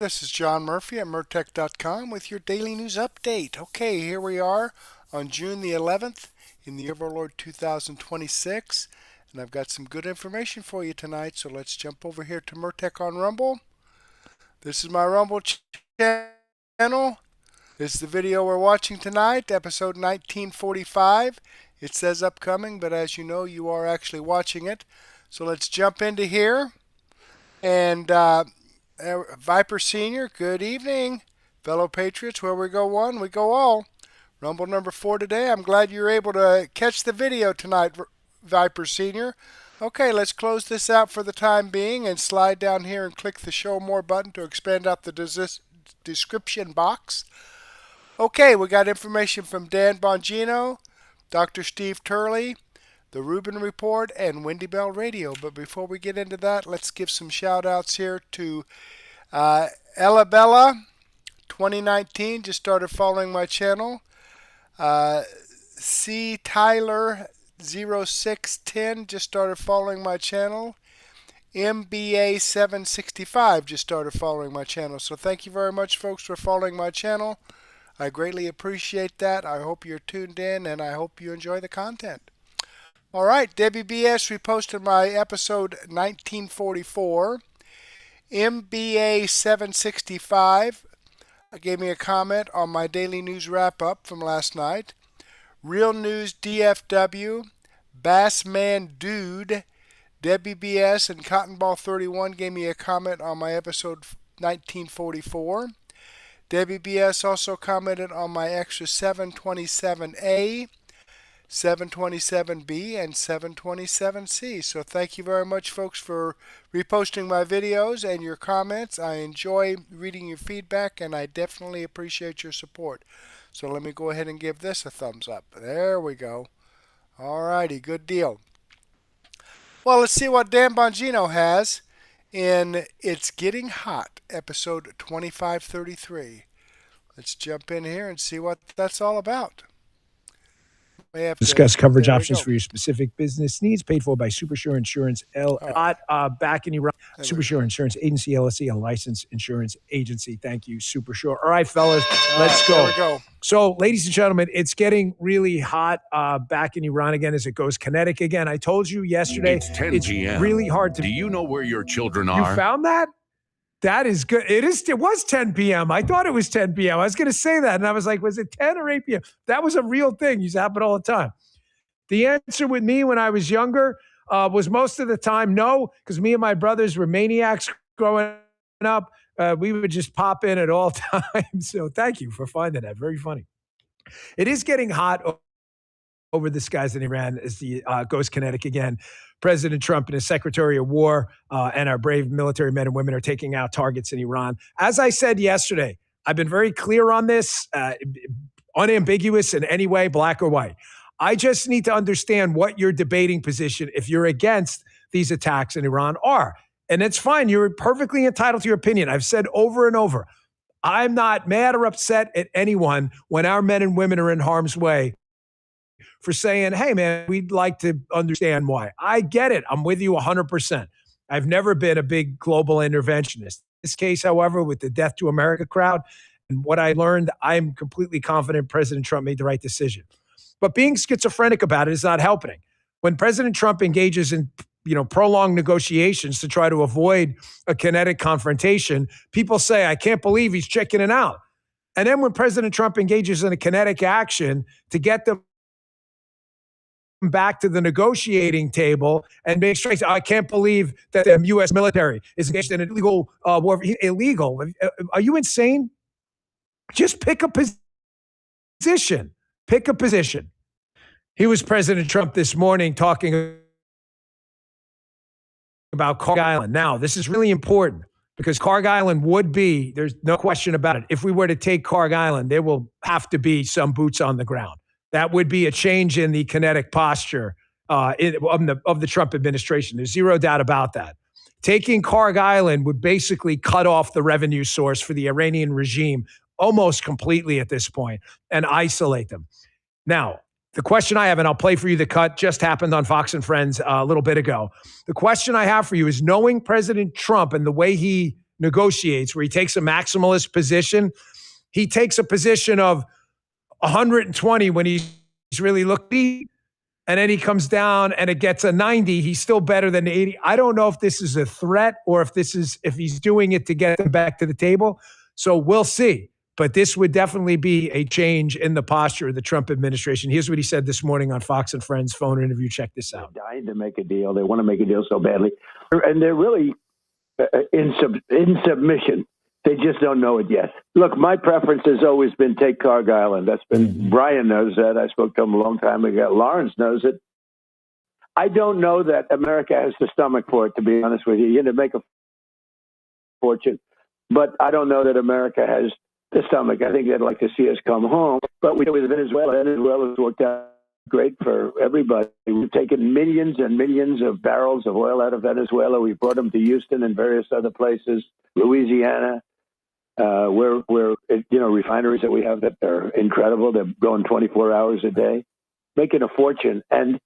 This is John Murphy at Murtech.com with your daily news update. Okay, here we are on June the 11th in the year of our Lord 2026, and I've got some good information for you tonight, so let's jump over here to Murtech on Rumble. This is my Rumble channel. This is the video we're watching tonight, episode 1945. It says upcoming, but as you know, you are actually watching it. So let's jump into here. And Viper Senior, good evening. Fellow Patriots, where we go one, we go all. Rumble number 4 today. I'm glad you're able to catch the video tonight, Viper Senior. Okay, let's close this out for the time being and slide down here and click the Show More button to expand out the description box. Okay, we got information from Dan Bongino, Dr. Steve Turley, the Rubin Report, and Wendy Bell Radio. But before we get into that, let's give some shout outs here to Ella Bella 2019 just started following my channel. C Tyler 0610 just started following my channel. MBA 765 just started following my channel. So thank you very much, folks, for following my channel. I greatly appreciate that. I hope you're tuned in and I hope you enjoy the content. All right, Debbie BS reposted my episode 1944. MBA 765 gave me a comment on my daily news wrap-up from last night. Real News DFW, Bassman Dude, Debbie BS, and Cotton Ball 31 gave me a comment on my episode 1944. Debbie BS also commented on my extra 727A, 727B, and 727C. So thank you very much, folks, for reposting my videos and your comments. I enjoy reading your feedback, and I definitely appreciate your support. So let me go ahead and give this a thumbs up. There we go. All righty, good deal. Well, let's see what Dan Bongino has in It's Getting Hot, episode 2533. Let's jump in here and see what that's all about. Discuss coverage options for your specific business needs, paid for by Supersure Insurance back in Iran. Supersure Insurance Agency, LLC, a licensed insurance agency. Thank you, Supersure. All right, fellas, let's go. There we go. So, ladies and gentlemen, it's getting really hot back in Iran again as it goes kinetic again. I told you yesterday, it's 10 p.m. really hard to... Do you know where your children are? You found that? That is good. It was 10 p.m. I thought it was 10 p.m. I was going to say that, and I was like, was it 10 or 8 p.m.? That was a real thing. It used to happen all the time. The answer with me when I was younger was most of the time no, because me and my brothers were maniacs growing up. We would just pop in at all times. So thank you for finding that. Very funny. It is getting hot over the skies in Iran as the goes kinetic again. President Trump and his Secretary of War and our brave military men and women are taking out targets in Iran. As I said yesterday, I've been very clear on this, unambiguous in any way, black or white. I just need to understand what your debating position, if you're against these attacks in Iran, are. And it's fine. You're perfectly entitled to your opinion. I've said over and over, I'm not mad or upset at anyone when our men and women are in harm's way for saying, hey, man, we'd like to understand why. I get it. I'm with you 100%. I've never been a big global interventionist. In this case, however, with the Death to America crowd and what I learned, I'm completely confident President Trump made the right decision. But being schizophrenic about it is not helping. When President Trump engages in prolonged negotiations to try to avoid a kinetic confrontation, people say, I can't believe he's chickening out. And then when President Trump engages in a kinetic action to get them back to the negotiating table and make sure, I can't believe that the U.S. military is engaged in an illegal war. Illegal? Are you insane? Just pick a position. Pick a position. He was President Trump this morning talking about Carg Island. Now, this is really important because Carg Island would be, there's no question about it. If we were to take Carg Island, there will have to be some boots on the ground. That would be a change in the kinetic posture of the Trump administration. There's zero doubt about that. Taking Carg Island would basically cut off the revenue source for the Iranian regime almost completely at this point and isolate them. Now, the question I have, and I'll play for you the cut, just happened on Fox and Friends a little bit ago. The question I have for you is, knowing President Trump and the way he negotiates, where he takes a maximalist position. He takes a position of 120 when he's really looking, and then he comes down and it gets a 90. He's still better than 80. I don't know if this is a threat or if he's doing it to get them back to the table. So we'll see. But this would definitely be a change in the posture of the Trump administration. Here's what he said this morning on Fox and Friends phone interview. Check this out. They're dying to make a deal. They want to make a deal so badly. And they're really in submission. They just don't know it yet. Look, my preference has always been take Cargill, and that's been, Brian knows that. I spoke to him a long time ago. Lawrence knows it. I don't know that America has the stomach for it, to be honest with you. You're going to make a fortune. But I don't know that America has the stomach. I think they'd like to see us come home. But we do with Venezuela. Venezuela's worked out great for everybody. We've taken millions and millions of barrels of oil out of Venezuela. We brought them to Houston and various other places, Louisiana. Where refineries that we have that are incredible. They're going 24 hours a day, making a fortune. And,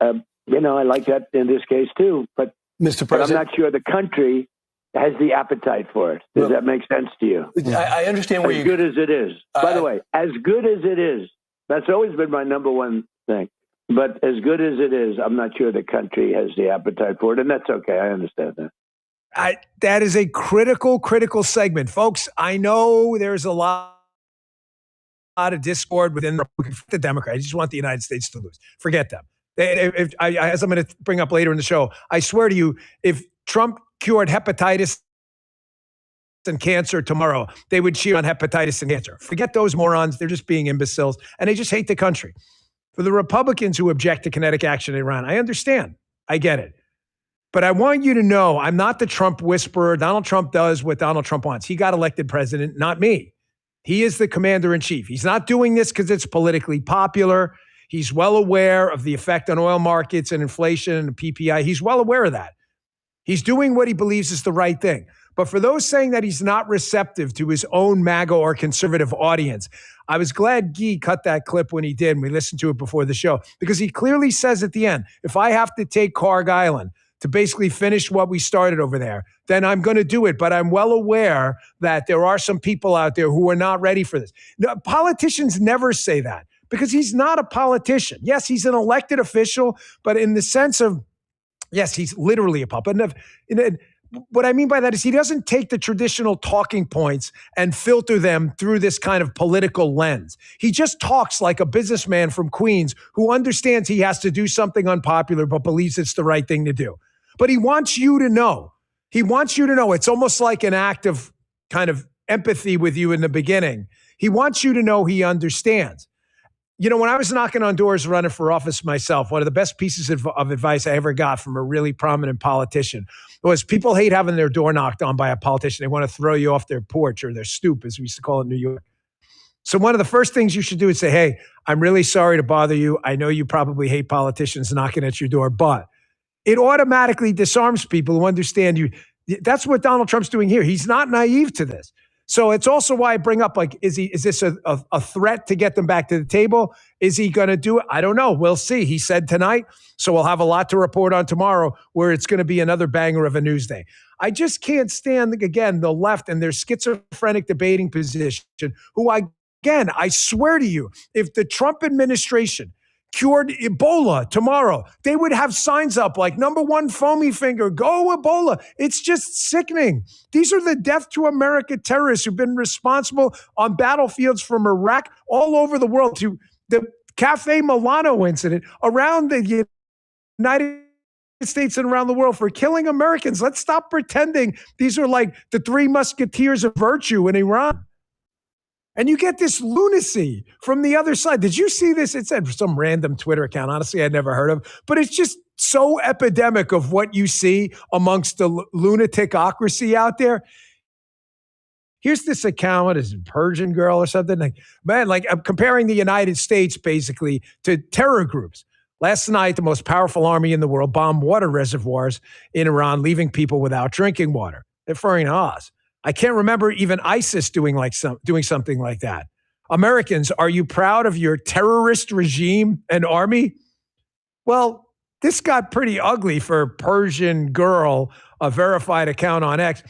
I like that in this case too. But I'm not sure the country has the appetite for it. Does that make sense to you? I understand where as good as it is. By the way, as good as it is, that's always been my number one thing. But as good as it is, I'm not sure the country has the appetite for it. And that's okay. I understand that. That is a critical segment. Folks, I know there's a lot of discord within the Democrats. I just want the United States to lose. Forget them. As I'm going to bring up later in the show, I swear to you, if Trump cured hepatitis and cancer tomorrow, they would cheer on hepatitis and cancer. Forget those morons. They're just being imbeciles, and they just hate the country. For the Republicans who object to kinetic action in Iran, I understand. I get it. But I want you to know, I'm not the Trump whisperer. Donald Trump does what Donald Trump wants. He got elected president, not me. He is the commander in chief. He's not doing this because it's politically popular. He's well aware of the effect on oil markets and inflation and the PPI. He's well aware of that. He's doing what he believes is the right thing. But for those saying that he's not receptive to his own MAGA or conservative audience, I was glad Guy cut that clip when he did, and we listened to it before the show, because he clearly says at the end, if I have to take Cargill to basically finish what we started over there, then I'm going to do it. But I'm well aware that there are some people out there who are not ready for this. No, politicians never say that because he's not a politician. Yes, he's an elected official, but in the sense of, yes, he's literally a puppet. What I mean by that is he doesn't take the traditional talking points and filter them through this kind of political lens. He just talks like a businessman from Queens who understands he has to do something unpopular but believes it's the right thing to do. But he wants you to know. He wants you to know. It's almost like an act of kind of empathy with you in the beginning. He wants you to know he understands. When I was knocking on doors running for office myself, one of the best pieces of advice I ever got from a really prominent politician was people hate having their door knocked on by a politician. They want to throw you off their porch or their stoop, as we used to call it in New York. So one of the first things you should do is say, hey, I'm really sorry to bother you. I know you probably hate politicians knocking at your door, but it automatically disarms people who understand you. That's what Donald Trump's doing here. He's not naive to this. So it's also why I bring up, is this a threat to get them back to the table? Is he going to do it? I don't know. We'll see. He said tonight, so we'll have a lot to report on tomorrow where it's going to be another banger of a news day. I just can't stand, again, the left and their schizophrenic debating position, who I swear to you, if the Trump administration cured Ebola tomorrow, they would have signs up like #1 foamy finger, go Ebola. It's just sickening. These are the death to America terrorists who've been responsible on battlefields from Iraq all over the world to the Cafe Milano incident around the United States and around the world for killing Americans. Let's stop pretending these are like the three musketeers of virtue in Iran. And you get this lunacy from the other side. Did you see this? It said some random Twitter account, honestly, I'd never heard of. But it's just so epidemic of what you see amongst the lunaticocracy out there. Here's this account, is it Persian Girl or something? I'm comparing the United States basically to terror groups. Last night, the most powerful army in the world bombed water reservoirs in Iran, leaving people without drinking water. They're referring to us. I can't remember even ISIS doing something like that. Americans, are you proud of your terrorist regime and army? Well, this got pretty ugly for Persian Girl, a verified account on X.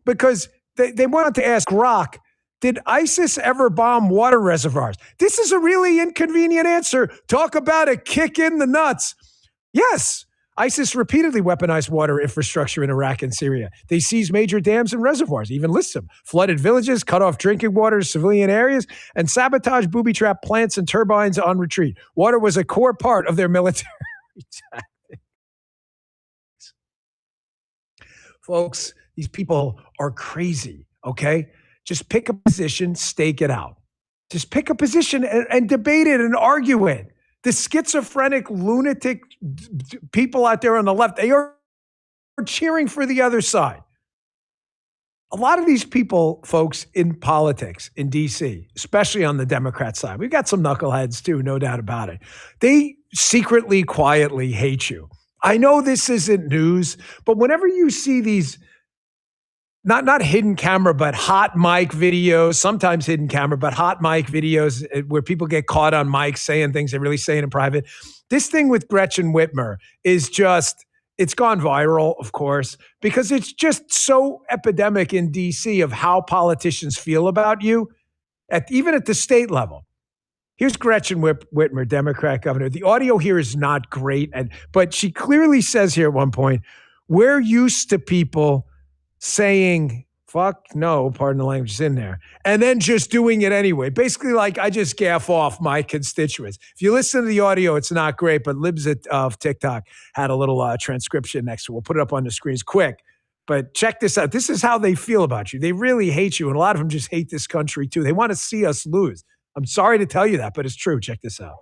because they wanted to ask Grok, did ISIS ever bomb water reservoirs? This is a really inconvenient answer. Talk about a kick in the nuts. Yes, ISIS repeatedly weaponized water infrastructure in Iraq and Syria. They seized major dams and reservoirs, even lists them, flooded villages, cut off drinking water to civilian areas, and sabotaged booby-trap plants and turbines on retreat. Water was a core part of their military tactics. Folks, these people are crazy, okay? Just pick a position, stake it out. Just pick a position and debate it and argue it. The schizophrenic, lunatic people out there on the left, they are cheering for the other side. A lot of these people, folks, in politics in D.C., especially on the Democrat side, we've got some knuckleheads too, no doubt about it. They secretly, quietly hate you. I know this isn't news, but whenever you see these not hidden camera, but hot mic videos, sometimes hidden camera, but hot mic videos where people get caught on mic saying things they really say in private. This thing with Gretchen Whitmer is just, it's gone viral, of course, because it's just so epidemic in DC of how politicians feel about you, even at the state level. Here's Gretchen Whitmer, Democrat governor. The audio here is not great, but she clearly says here at one point, we're used to people saying, fuck no, pardon the language is in there, and then just doing it anyway. Basically, like, I just gaff off my constituents. If you listen to the audio, it's not great, but Libs of TikTok had a little transcription next to it. We'll put it up on the screens quick. But check this out. This is how they feel about you. They really hate you, and a lot of them just hate this country, too. They want to see us lose. I'm sorry to tell you that, but it's true. Check this out.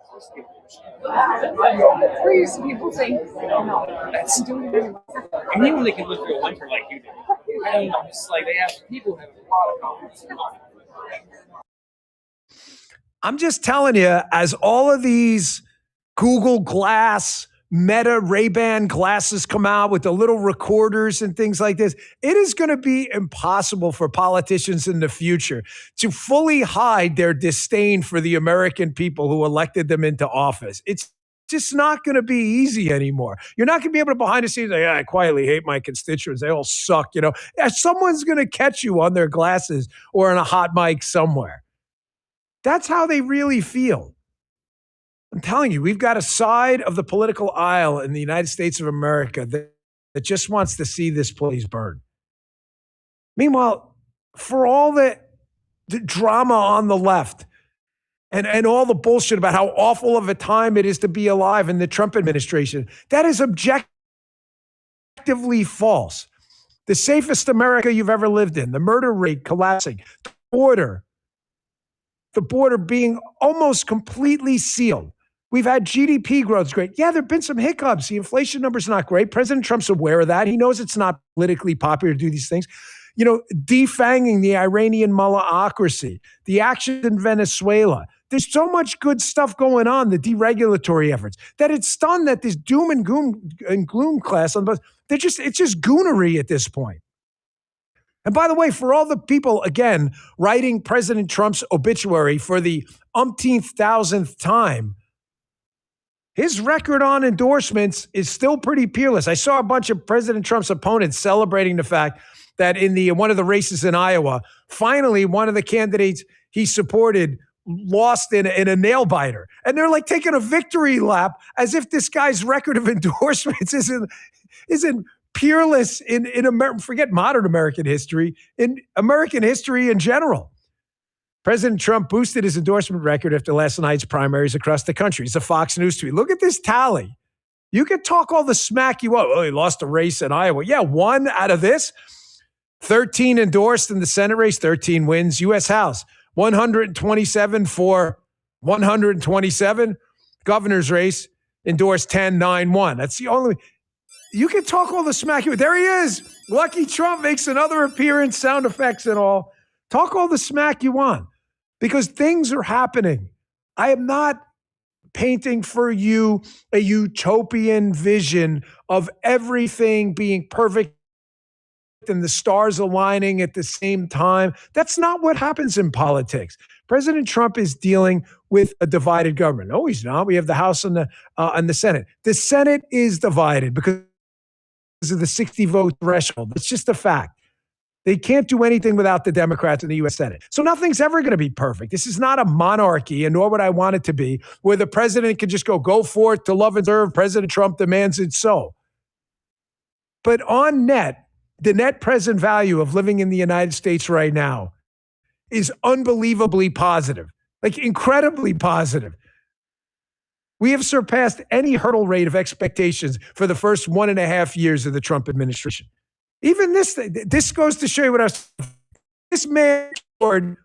We're used to people saying, no, that's doing it. Anyone that can live through a winter like you did. I don't know. It's like they have people who have a lot of confidence. I'm just telling you, as all of these Google Glass, Meta Ray-Ban glasses come out with the little recorders and things like this, it is going to be impossible for politicians in the future to fully hide their disdain for the American people who elected them into office. It's just not going to be easy anymore. You're not going to be able to behind the scenes say, I quietly hate my constituents. They all suck, you know. Yeah, someone's going to catch you on their glasses or on a hot mic somewhere. That's how they really feel. I'm telling you, we've got a side of the political aisle in the United States of America that just wants to see this place burn. Meanwhile, for all the drama on the left and all the bullshit about how awful of a time it is to be alive in the Trump administration, that is objectively false. The safest America you've ever lived in, the murder rate collapsing, the border being almost completely sealed. We've had GDP growth. Great. Yeah, there have been some hiccups. The inflation number's not great. President Trump's aware of that. He knows it's not politically popular to do these things. You know, defanging the Iranian mullahocracy, the actions in Venezuela. There's so much good stuff going on, the deregulatory efforts, that it's stunned that this doom and gloom class, it's just goonery at this point. And by the way, for all the people, again, writing President Trump's obituary for the umpteenth thousandth time, his record on endorsements is still pretty peerless. I saw a bunch of President Trump's opponents celebrating the fact that in one of the races in Iowa, finally one of the candidates he supported lost in a nail biter. And they're like taking a victory lap as if this guy's record of endorsements isn't peerless in America. Forget modern American history, in American history in general. President Trump boosted his endorsement record after last night's primaries across the country. It's a Fox News tweet. Look at this tally. You can talk all the smack you want. Oh, he lost a race in Iowa. Yeah, one out of this. 13 endorsed in the Senate race, 13 wins. U.S. House, 127 for 127. Governor's race, endorsed 10, 9, 1. That's the only. You can talk all the smack you want. There he is. Lucky Trump makes another appearance, sound effects and all. Talk all the smack you want because things are happening. I am not painting for you a utopian vision of everything being perfect and the stars aligning at the same time. That's not what happens in politics. President Trump is dealing with a divided government. No, he's not. We have the House and the Senate. The Senate is divided because of the 60-vote threshold. It's just a fact. They can't do anything without the Democrats in the U.S. Senate. So nothing's ever going to be perfect. This is not a monarchy, and nor would I want it to be, where the president can just go forth to love and serve. President Trump demands it so. But on net, the net present value of living in the United States right now is unbelievably positive, like incredibly positive. We have surpassed any hurdle rate of expectations for the first 1.5 years of the Trump administration. Even this goes to show you what I was. This man cured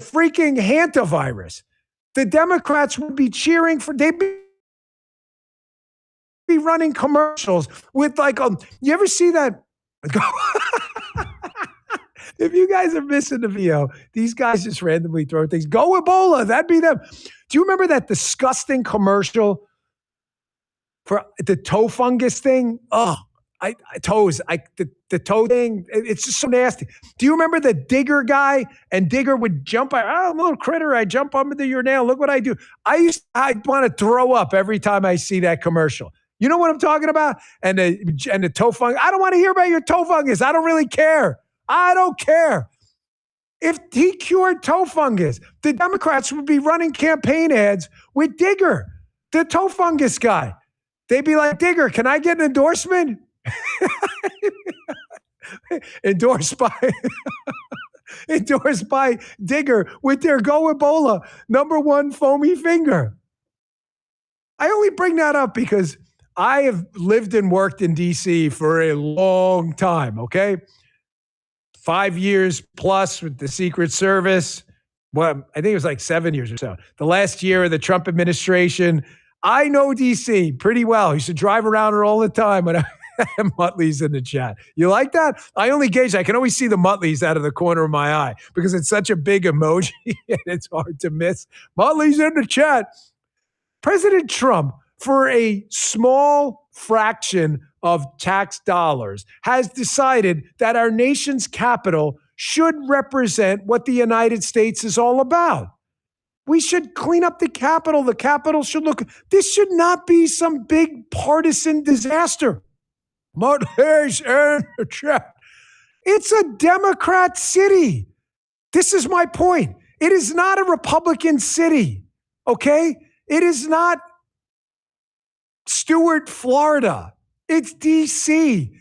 freaking hantavirus. The Democrats would be cheering for. They'd be running commercials with you ever see that? If you guys are missing the video, these guys just randomly throw things. Go Ebola, that'd be them. Do you remember that disgusting commercial for the toe fungus thing? Oh, the toe thing. It's just so nasty. Do you remember the Digger guy? And Digger would jump. I'm a little critter. I jump under your nail. Look what I do. I want to throw up every time I see that commercial. You know what I'm talking about? And the toe fungus. I don't want to hear about your toe fungus. I don't really care. I don't care. If he cured toe fungus, the Democrats would be running campaign ads with Digger, the toe fungus guy. They'd be like, Digger, can I get an endorsement? endorsed by Digger with their Go Ebola #1 foamy finger. I only bring that up because I have lived and worked in D.C. for a long time, okay? 5 years plus with the Secret Service. Well, I think it was like 7 years or so. The last year of the Trump administration. I know D.C. pretty well. I used to drive around her all the time when I had Muttley's in the chat. You like that? I only gauge. I can always see the Muttley's out of the corner of my eye because it's such a big emoji and it's hard to miss. Muttley's in the chat. President Trump, for a small fraction of tax dollars, has decided that our nation's capital should represent what the United States is all about. We should clean up the Capitol. The Capitol should look. This should not be some big partisan disaster. It's a Democrat city. This is my point. It is not a Republican city, okay? It is not Stewart, Florida. It's D.C.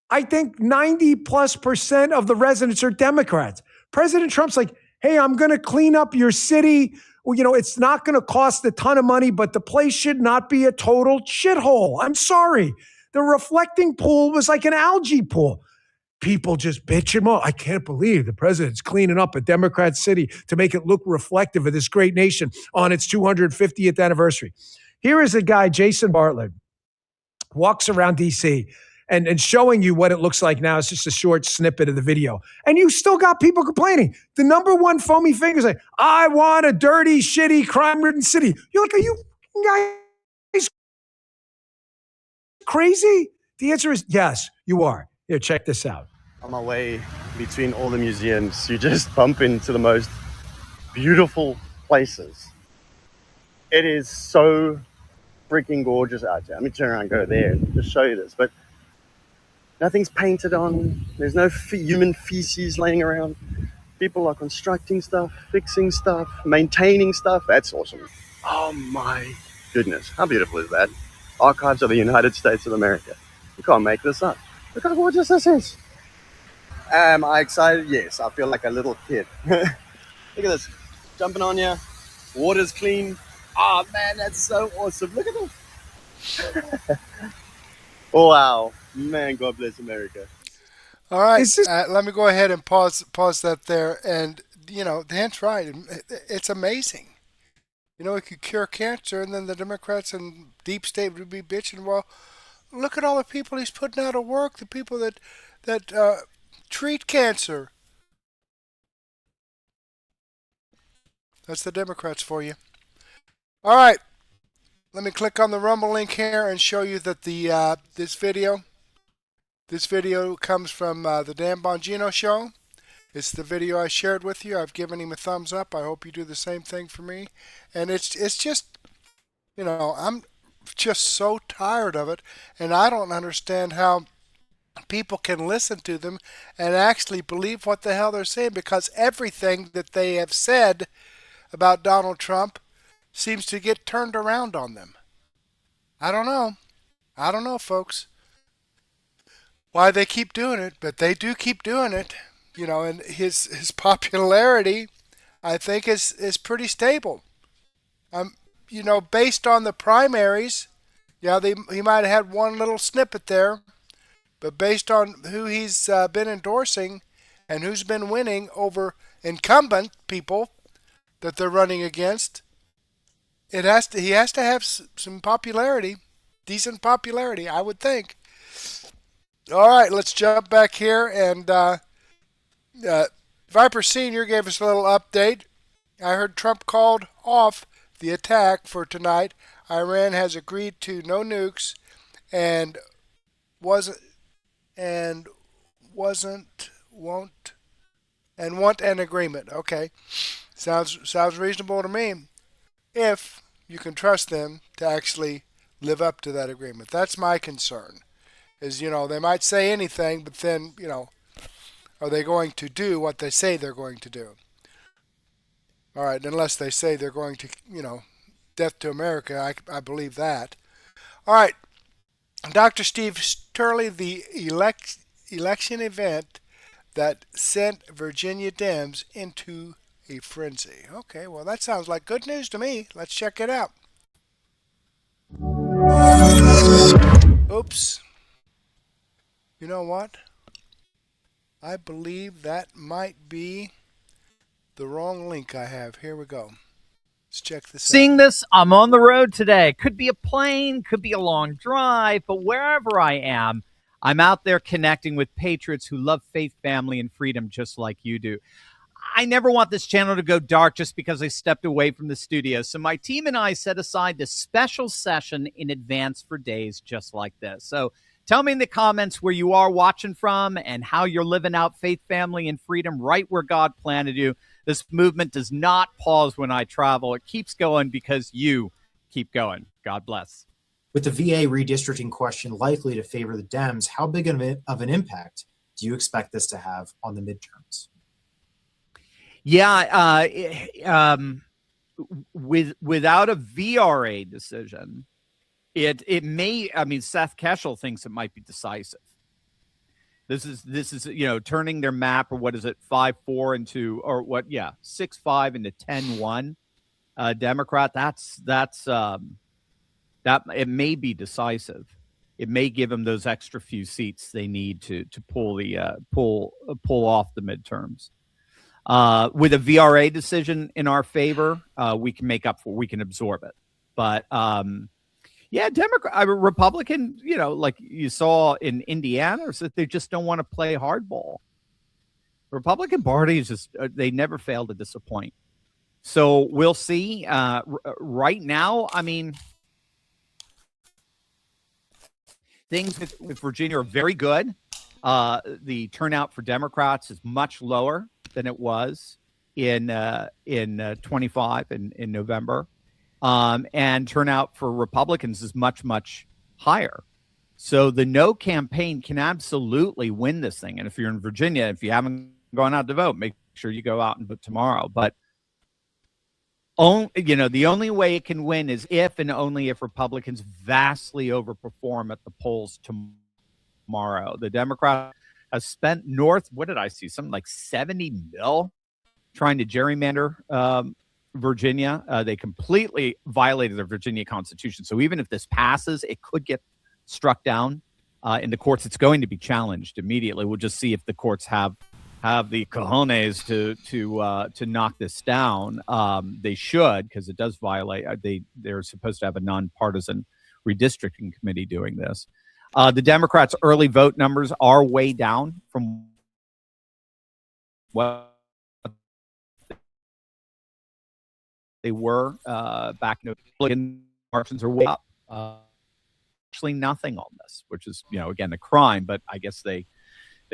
I think 90+% of the residents are Democrats. President Trump's like, hey, I'm going to clean up your city. Well, it's not going to cost a ton of money, but the place should not be a total shithole. I'm sorry. The reflecting pool was like an algae pool. People just bitch him up. I can't believe the president's cleaning up a Democrat city to make it look reflective of this great nation on its 250th anniversary. Here is a guy, Jason Bartlett, walks around D.C., and showing you what it looks like now. It's just a short snippet of the video. And you still got people complaining. The #1 foamy fingers like, I want a dirty, shitty, crime-ridden city. You're like, are you guys crazy? The answer is yes, you are. Here, check this out. On my way between all the museums, you just bump into the most beautiful places. It is so freaking gorgeous out there. Let me turn around and go there and just show you this. But nothing's painted on. There's no human feces laying around. People are constructing stuff, fixing stuff, maintaining stuff. That's awesome. Oh my goodness. How beautiful is that? Archives of the United States of America. You can't make this up. Look how gorgeous this is. Am I excited? Yes, I feel like a little kid. Look at this. Jumping on you. Water's clean. Oh man, that's so awesome. Look at this. Wow. Man, God bless America. All right, let me go ahead and pause that there. And, Dan's right. It's amazing. It could cure cancer, and then the Democrats and deep state would be bitching. Well, look at all the people he's putting out of work, the people that treat cancer. That's the Democrats for you. All right, let me click on the Rumble link here and show you that this video comes from the Dan Bongino show. It's the video I shared with you. I've given him a thumbs up. I hope you do the same thing for me. And it's just, I'm just so tired of it, and I don't understand how people can listen to them and actually believe what the hell they're saying, because everything that they have said about Donald Trump seems to get turned around on them. I don't know. I don't know, folks, why they keep doing it, but they do keep doing it. And his popularity, I think, is pretty stable. Based on the primaries, he might have had one little snippet there, but based on who he's been endorsing and who's been winning over incumbent people that they're running against, he has to have some popularity, decent popularity, I would think. All right, let's jump back here, and Viper Senior gave us a little update. I heard Trump called off the attack for tonight. Iran has agreed to no nukes and won't an agreement. Okay, sounds reasonable to me. If you can trust them to actually live up to that agreement, that's my concern. Is they might say anything, but then are they going to do what they say they're going to do? All right, unless they say they're going to, death to America, I believe that. All right, Dr. Steve Turley, the election event that sent Virginia Dems into a frenzy. Okay, well, that sounds like good news to me. Let's check it out. Oops. You know what? I believe that might be the wrong link I have. Here we go. Let's check this out. Seeing this, I'm on the road today. Could be a plane, could be a long drive, but wherever I am, I'm out there connecting with patriots who love faith, family, and freedom just like you do. I never want this channel to go dark just because I stepped away from the studio. So my team and I set aside this special session in advance for days just like this. So tell me in the comments where you are watching from and how you're living out faith, family, and freedom right where God planted you. This movement does not pause when I travel. It keeps going because you keep going. God bless. With the VA redistricting question likely to favor the Dems, how big of an impact do you expect this to have on the midterms? Yeah, without a VRA decision, it may. I mean, Seth Keshel thinks it might be decisive. This is turning their map, or what is it, 5-4 into, or what? Yeah, 6-5 into 10-1. Democrat. That's that. It may be decisive. It may give them those extra few seats they need to pull off the midterms. With a VRA decision in our favor, we can make up for. We can absorb it. But Republican, like you saw in Indiana, is that they just don't want to play hardball. Republican Party is just they never fail to disappoint. So we'll see. Right now, I mean, things with Virginia are very good. The turnout for Democrats is much lower than it was in 25 in November. And turnout for Republicans is much, much higher. So the no campaign can absolutely win this thing. And if you're in Virginia, if you haven't gone out to vote, make sure you go out and vote tomorrow. But the only way it can win is if and only if Republicans vastly overperform at the polls tomorrow. The Democrat has spent what did I see? Something like $70 million trying to gerrymander Virginia. They completely violated the Virginia Constitution. So even if this passes, it could get struck down in the courts. It's going to be challenged immediately. We'll just see if the courts have the cojones to knock this down. They should, because it does violate. They're supposed to have a nonpartisan redistricting committee doing this. The Democrats' early vote numbers are way down from what they were back in margins are way up. Actually, nothing on this, which is again a crime. But I guess they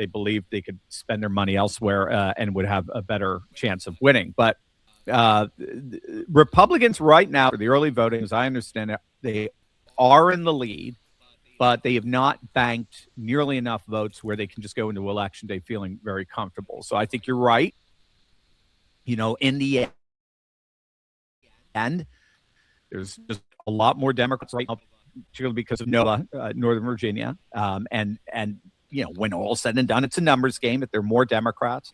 believed they could spend their money elsewhere and would have a better chance of winning. But Republicans right now for the early voting, as I understand it, they are in the lead. but they have not banked nearly enough votes where they can just go into Election Day feeling very comfortable. So I think you're right. In the end, there's just a lot more Democrats right now, particularly because of Northern Virginia. And when all said and done, it's a numbers game. If there are more Democrats,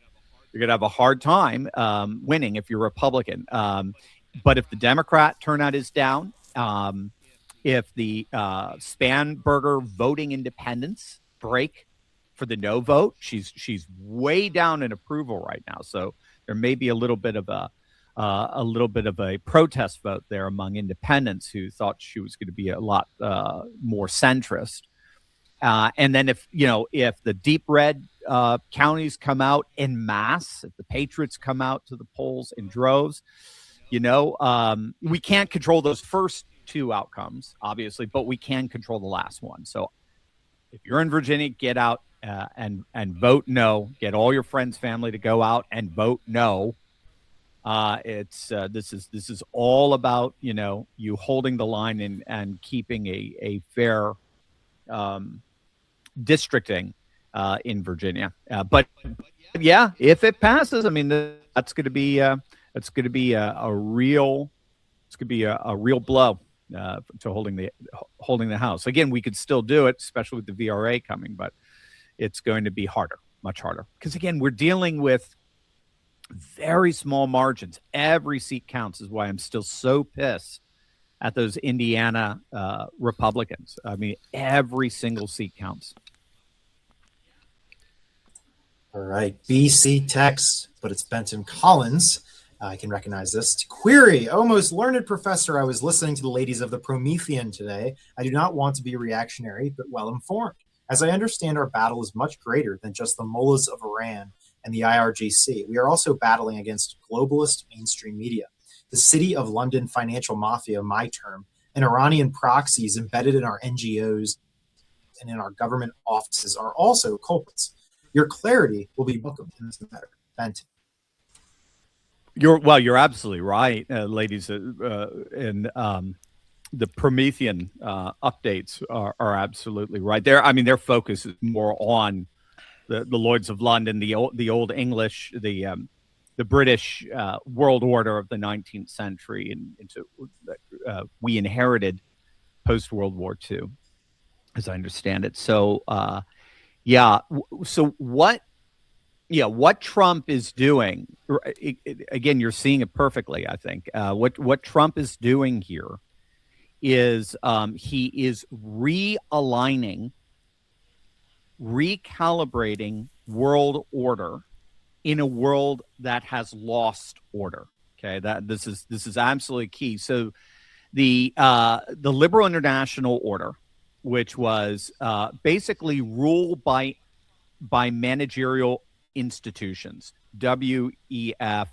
you're going to have a hard time winning if you're Republican. But if the Democrat turnout is down, if the Spanberger voting independence break for the no vote, she's way down in approval right now. So there may be a little bit of a protest vote there among independents who thought she was going to be a lot more centrist. And then if the deep red counties come out en masse, if the Patriots come out to the polls in droves, we can't control those first two outcomes, obviously, but we can control the last one. So if you're in Virginia, get out and vote no. Get all your friends, family to go out and vote no. This is all about you holding the line and keeping a fair districting in Virginia. But yeah, if it passes, I mean that's going to be a real blow to holding the House. Again, we could still do it, especially with the VRA coming, but it's going to be harder, much harder, because again, we're dealing with very small margins. Every seat counts is why I'm still so pissed at those Indiana Republicans. I mean, every single seat counts. All right. BC text, but it's Benton Collins. I can recognize this. Query, oh, most learned professor, I was listening to the ladies of the Promethean today. I do not want to be reactionary, but well-informed. As I understand, our battle is much greater than just the mullahs of Iran and the IRGC. We are also battling against globalist mainstream media, the City of London financial mafia, my term, and Iranian proxies embedded in our NGOs and in our government offices are also culprits. Your clarity will be welcome in this matter. Benton. You're absolutely right, ladies, and the Promethean updates are absolutely right. Their focus is more on the Lloyds of London, the old English, the British world order of the 19th century, and into we inherited post World War II, as I understand it. So, So what Trump is doing, again, you're seeing it perfectly, I think. What Trump is doing here is he is realigning, recalibrating world order in a world that has lost order. Okay, this is absolutely key. So the liberal international order, which was basically ruled by managerial institutions, WEF,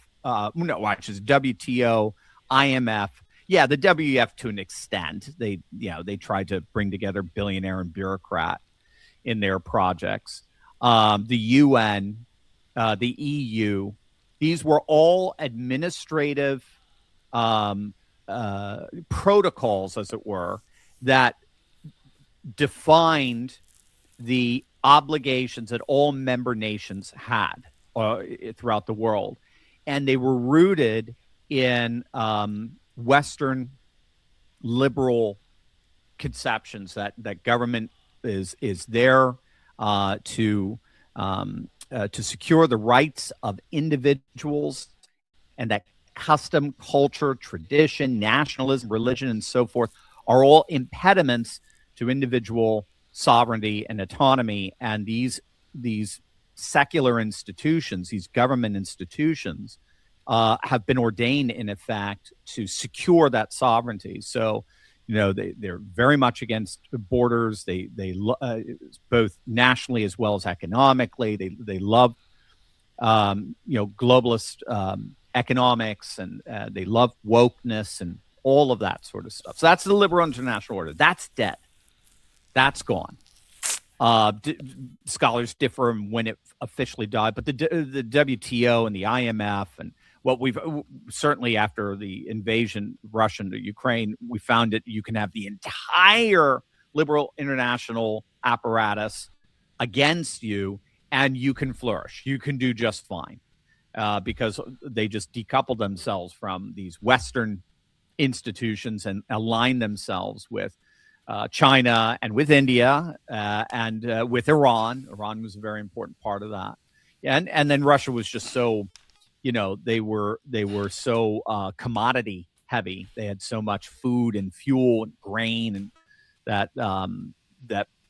which is WTO, IMF. Yeah, the WEF to an extent. They tried to bring together billionaire and bureaucrat in their projects. The UN, the EU, these were all administrative protocols, as it were, that defined the obligations that all member nations had throughout the world. And they were rooted in Western liberal conceptions that government is there to secure the rights of individuals, and that custom, culture, tradition, nationalism, religion, and so forth are all impediments to individual sovereignty and autonomy. And these secular institutions, these government institutions, have been ordained, in effect, to secure that sovereignty. So, they're very much against borders. They both nationally as well as economically. They love globalist economics, and they love wokeness and all of that sort of stuff. So that's the liberal international order. That's dead. That's gone. Scholars differ on when it officially died, but the WTO and the IMF and what we've certainly after the invasion of Russia into Ukraine, we found that you can have the entire liberal international apparatus against you, and you can flourish. You can do just fine because they just decouple themselves from these Western institutions and align themselves with China and with India and with Iran. Iran was a very important part of that. And then Russia was just so, they were so commodity heavy. They had so much food and fuel and grain, and that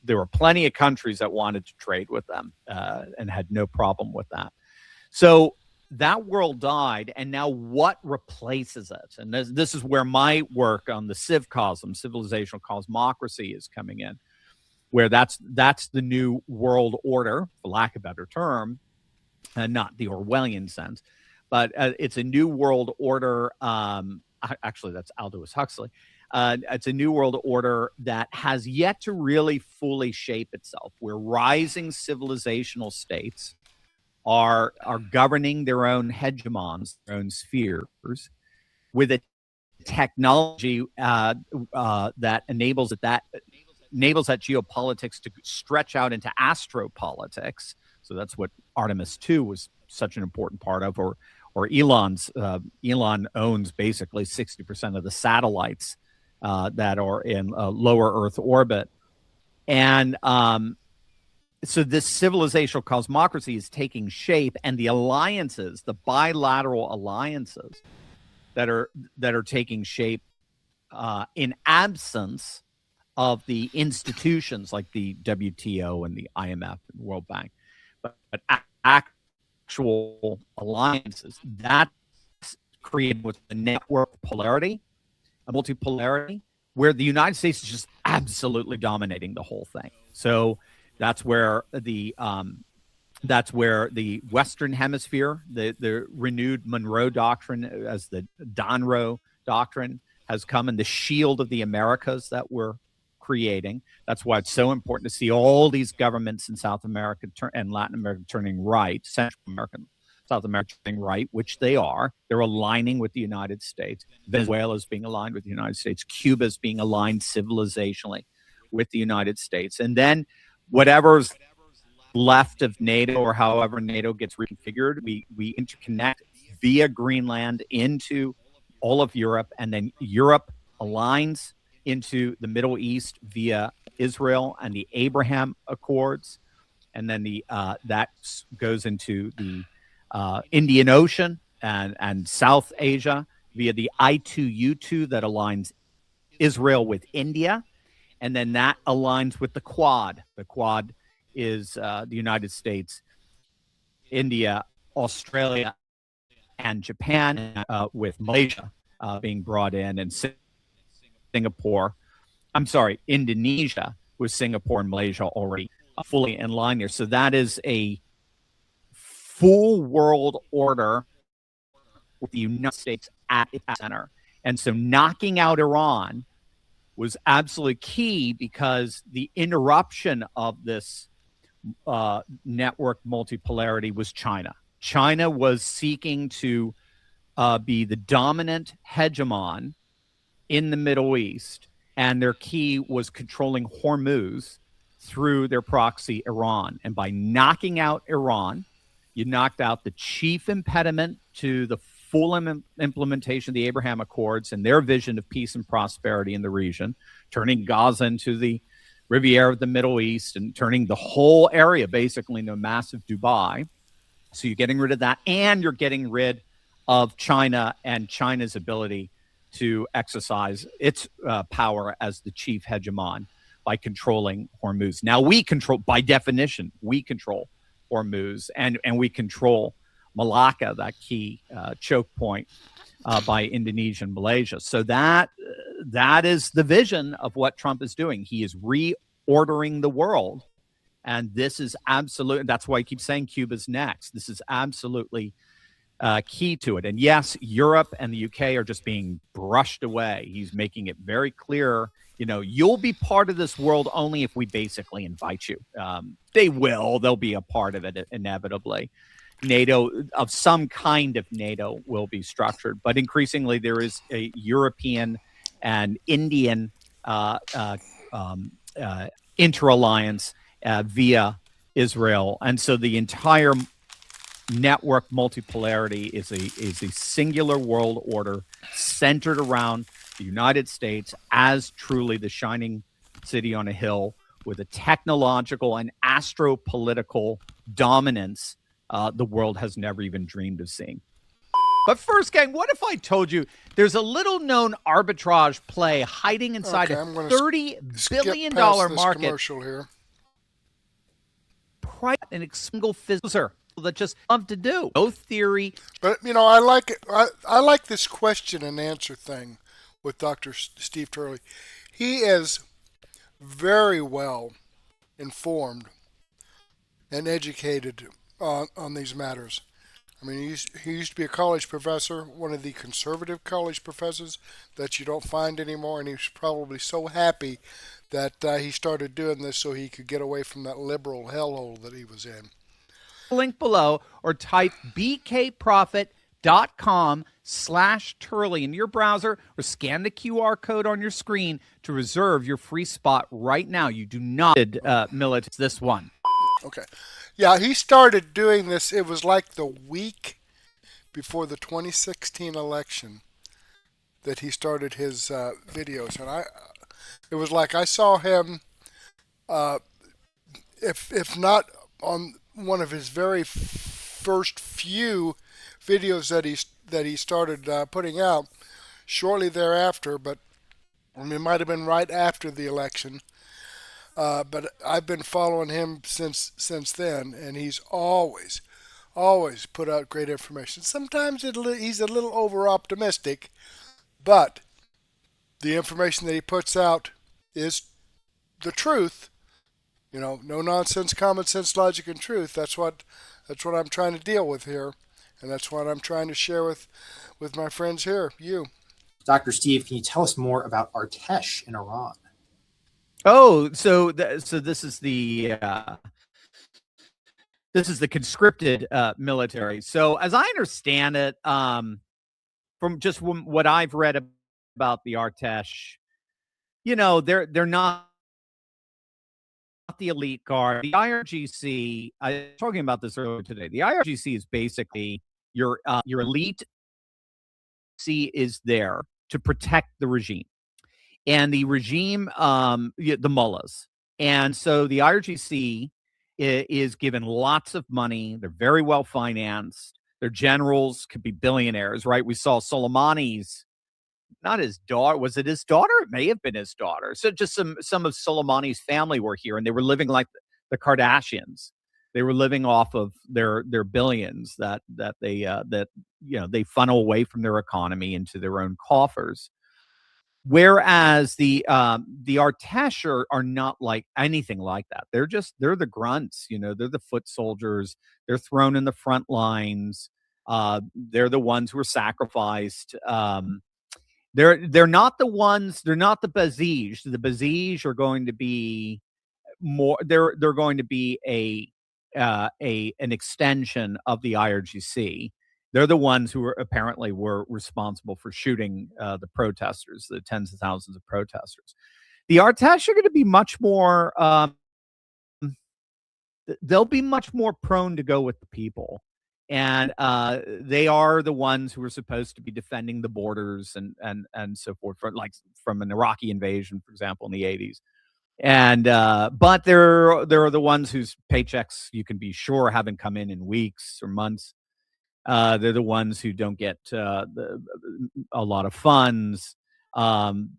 there were plenty of countries that wanted to trade with them and had no problem with that. So that world died, and now what replaces it? And this is where my work on the civcosm, civilizational cosmocracy, is coming in, where that's the new world order, for lack of a better term, and not the Orwellian sense, but it's a new world order. Actually, that's Aldous Huxley. It's a new world order that has yet to really fully shape itself, where rising civilizational states are governing their own hegemons, their own spheres, with a technology that enables that geopolitics to stretch out into astropolitics. So that's what Artemis II was such an important part of, or Elon owns basically 60% of the satellites that are in lower Earth orbit, and so this civilizational cosmocracy is taking shape, and the alliances, the bilateral alliances that are taking shape in absence of the institutions like the WTO and the IMF and World Bank, but actual alliances that create what's the network polarity, a multipolarity, where the United States is just absolutely dominating the whole thing. So that's where the Western Hemisphere, the renewed Monroe Doctrine as the Donroe Doctrine has come, and the shield of the Americas that we're creating. That's why it's so important to see all these governments in South America and Latin America turning right, Central America, South America turning right, which they are. They're aligning with the United States. Venezuela is being aligned with the United States. Cuba is being aligned civilizationally with the United States. And then whatever's left of NATO, or however NATO gets reconfigured, we interconnect via Greenland into all of Europe, and then Europe aligns into the Middle East via Israel and the Abraham Accords, and then that goes into the Indian Ocean and South Asia via the I2U2 that aligns Israel with India. And then that aligns with the Quad. The Quad is the United States, India, Australia, and Japan, with Malaysia being brought in, and Singapore. I'm sorry, Indonesia, with Singapore and Malaysia already fully in line there. So that is a full world order with the United States at its center. And so knocking out Iran was absolutely key, because the interruption of this network multipolarity was China. China was seeking to be the dominant hegemon in the Middle East, and their key was controlling Hormuz through their proxy, Iran. And by knocking out Iran, you knocked out the chief impediment to the full implementation of the Abraham Accords and their vision of peace and prosperity in the region, turning Gaza into the Riviera of the Middle East and turning the whole area basically into a massive Dubai. So you're getting rid of that, and you're getting rid of China and China's ability to exercise its power as the chief hegemon by controlling Hormuz. Now we control, by definition, we control Hormuz, and we control Malacca, that key choke point by Indonesia and Malaysia. So that is the vision of what Trump is doing. He is reordering the world, and this is absolute. That's why I keep saying Cuba's next. This is absolutely key to it. And yes, Europe and the UK are just being brushed away. He's making it very clear, you'll be part of this world only if we basically invite you. They'll be a part of it inevitably. NATO, of some kind of NATO, will be structured, but increasingly there is a European and Indian inter-alliance via Israel. And so the entire network multipolarity is a singular world order centered around the United States as truly the shining city on a hill with a technological and astropolitical dominance the world has never even dreamed of seeing. But first, gang, what if I told you there's a little-known arbitrage play hiding inside a $30 billion market? Commercial here. And a single physical that just love to do. No theory. But, I like it. I like this question and answer thing with Dr. Steve Turley. He is very well informed and educated on these matters. I mean, he used to be a college professor, one of the conservative college professors that you don't find anymore, and he's probably so happy that he started doing this so he could get away from that liberal hellhole that he was in. Link below or type bkprofit.com/Turley in your browser or scan the QR code on your screen to reserve your free spot right now. You do not militants this one. Okay. Yeah, he started doing this. It was like the week before the 2016 election that he started his videos, and it was like I saw him, if not on one of his very first few videos that he started putting out shortly thereafter, but it might have been right after the election. But I've been following him since then, and he's always put out great information. Sometimes he's a little over-optimistic, but the information that he puts out is the truth. No nonsense, common sense, logic, and truth. That's what I'm trying to deal with here, and that's what I'm trying to share with my friends here. You, Dr. Steve, can you tell us more about Artesh in Iran? Oh, so this is the conscripted military. So as I understand it, from just what I've read about the Artesh, they're not the elite guard. The IRGC, I was talking about this earlier today. The IRGC is basically your elite. C is there to protect the regime. And the regime, the mullahs. And so the IRGC is given lots of money. They're very well financed. Their generals could be billionaires, right? We saw Soleimani's, not his daughter. Was it his daughter? It may have been his daughter. So just some of Soleimani's family were here, and they were living like the Kardashians. They were living off of their billions that they funnel away from their economy into their own coffers. Whereas the Artesh are not like anything like that. They're the grunts, they're the foot soldiers. They're thrown in the front lines. They're the ones who are sacrificed. They're not the ones. They're not the Basij. The Basij are going to be more. They're going to be an extension of the IRGC. They're the ones who apparently were responsible for shooting the protesters, the tens of thousands of protesters. The Artesh are going to be much more. They'll be much more prone to go with the people, and they are the ones who are supposed to be defending the borders and so forth, from an Iraqi invasion, for example, in the 80s. And but they're the ones whose paychecks you can be sure haven't come in weeks or months. They're the ones who don't get a lot of funds.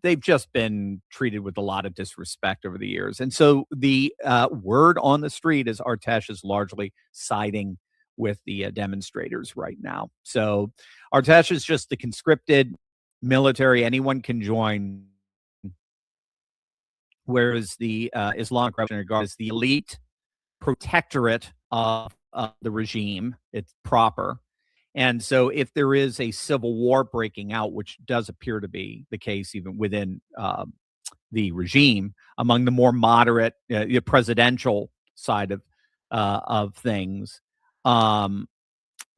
They've just been treated with a lot of disrespect over the years. And so the word on the street is Artesh is largely siding with the demonstrators right now. So Artesh is just the conscripted military. Anyone can join. Whereas the Islamic Revolutionary Guard is the elite protectorate of the regime. It's proper. And so if there is a civil war breaking out, which does appear to be the case even within the regime, among the more moderate presidential side of things,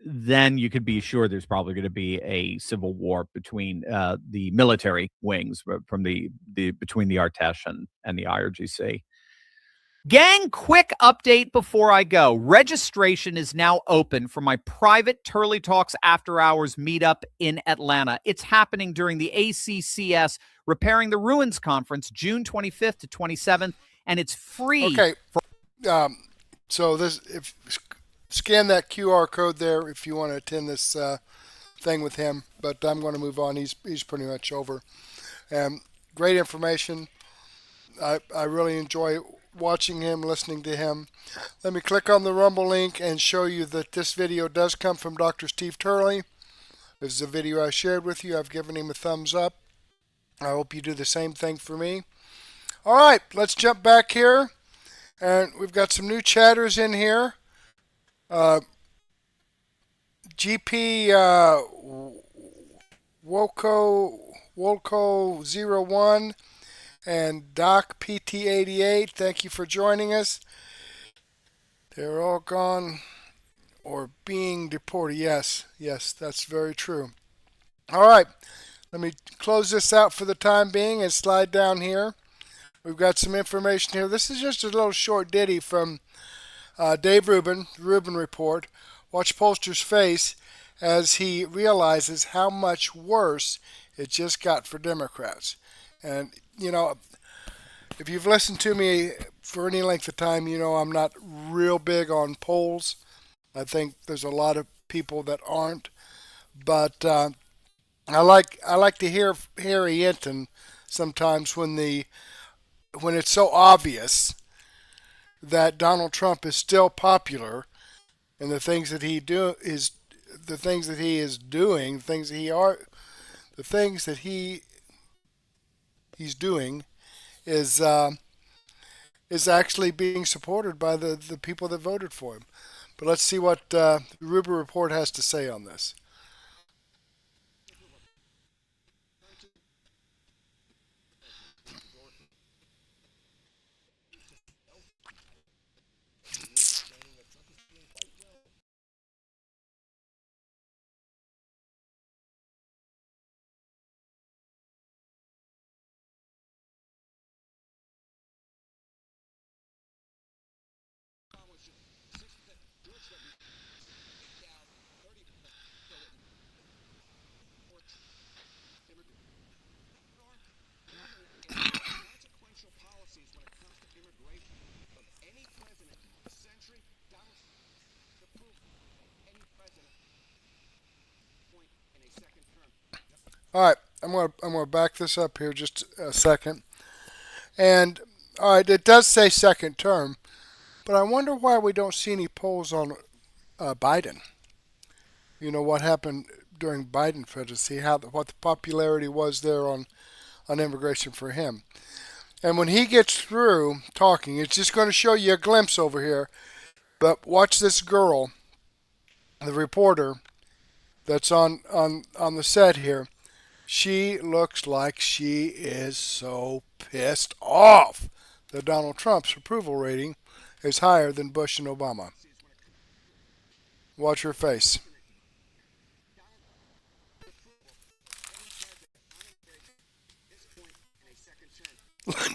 then you could be sure there's probably going to be a civil war between the military wings from the between the Artesh and the IRGC. Gang, quick update before I go. Registration is now open for my private Turley Talks After Hours meetup in Atlanta. It's happening during the ACCS Repairing the Ruins Conference, June 25th to 27th, and it's free. Okay. So if scan that QR code there if you want to attend this thing with him. But I'm going to move on. He's pretty much over. Great information. I really enjoy watching him, listening to him. Let me click on the Rumble link and show you that this video does come from Dr. Steve Turley. This is a video I shared with you. I've given him a thumbs up. I hope you do the same thing for me. All right, let's jump back here. And we've got some new chatters in here. GP Wolco01 and Doc PT88, thank you for joining us. They're all gone or being deported. Yes, that's very true. All right, let me close this out for the time being and slide down here. We've got some information here. This is just a little short ditty from Dave Rubin, the Rubin Report. Watch Pollster's face as he realizes how much worse it just got for Democrats. And, you know, if you've listened to me for any length of time, you know I'm not real big on polls. I think there's a lot of people that aren't. But I like to hear Harry Hinton sometimes when it's so obvious that Donald Trump is still popular and the things that he is doing is actually being supported by the people that voted for him. But let's see what the Rubin Report has to say on this. All right, I'm gonna back this up here just a second. And all right, it does say second term, but I wonder why we don't see any polls on Biden. You know what happened during Biden's presidency? What the popularity was there on immigration for him. And when he gets through talking, it's just going to show you a glimpse over here. But watch this girl, the reporter that's on the set here. She looks like she is so pissed off that Donald Trump's approval rating is higher than Bush and Obama. Watch her face.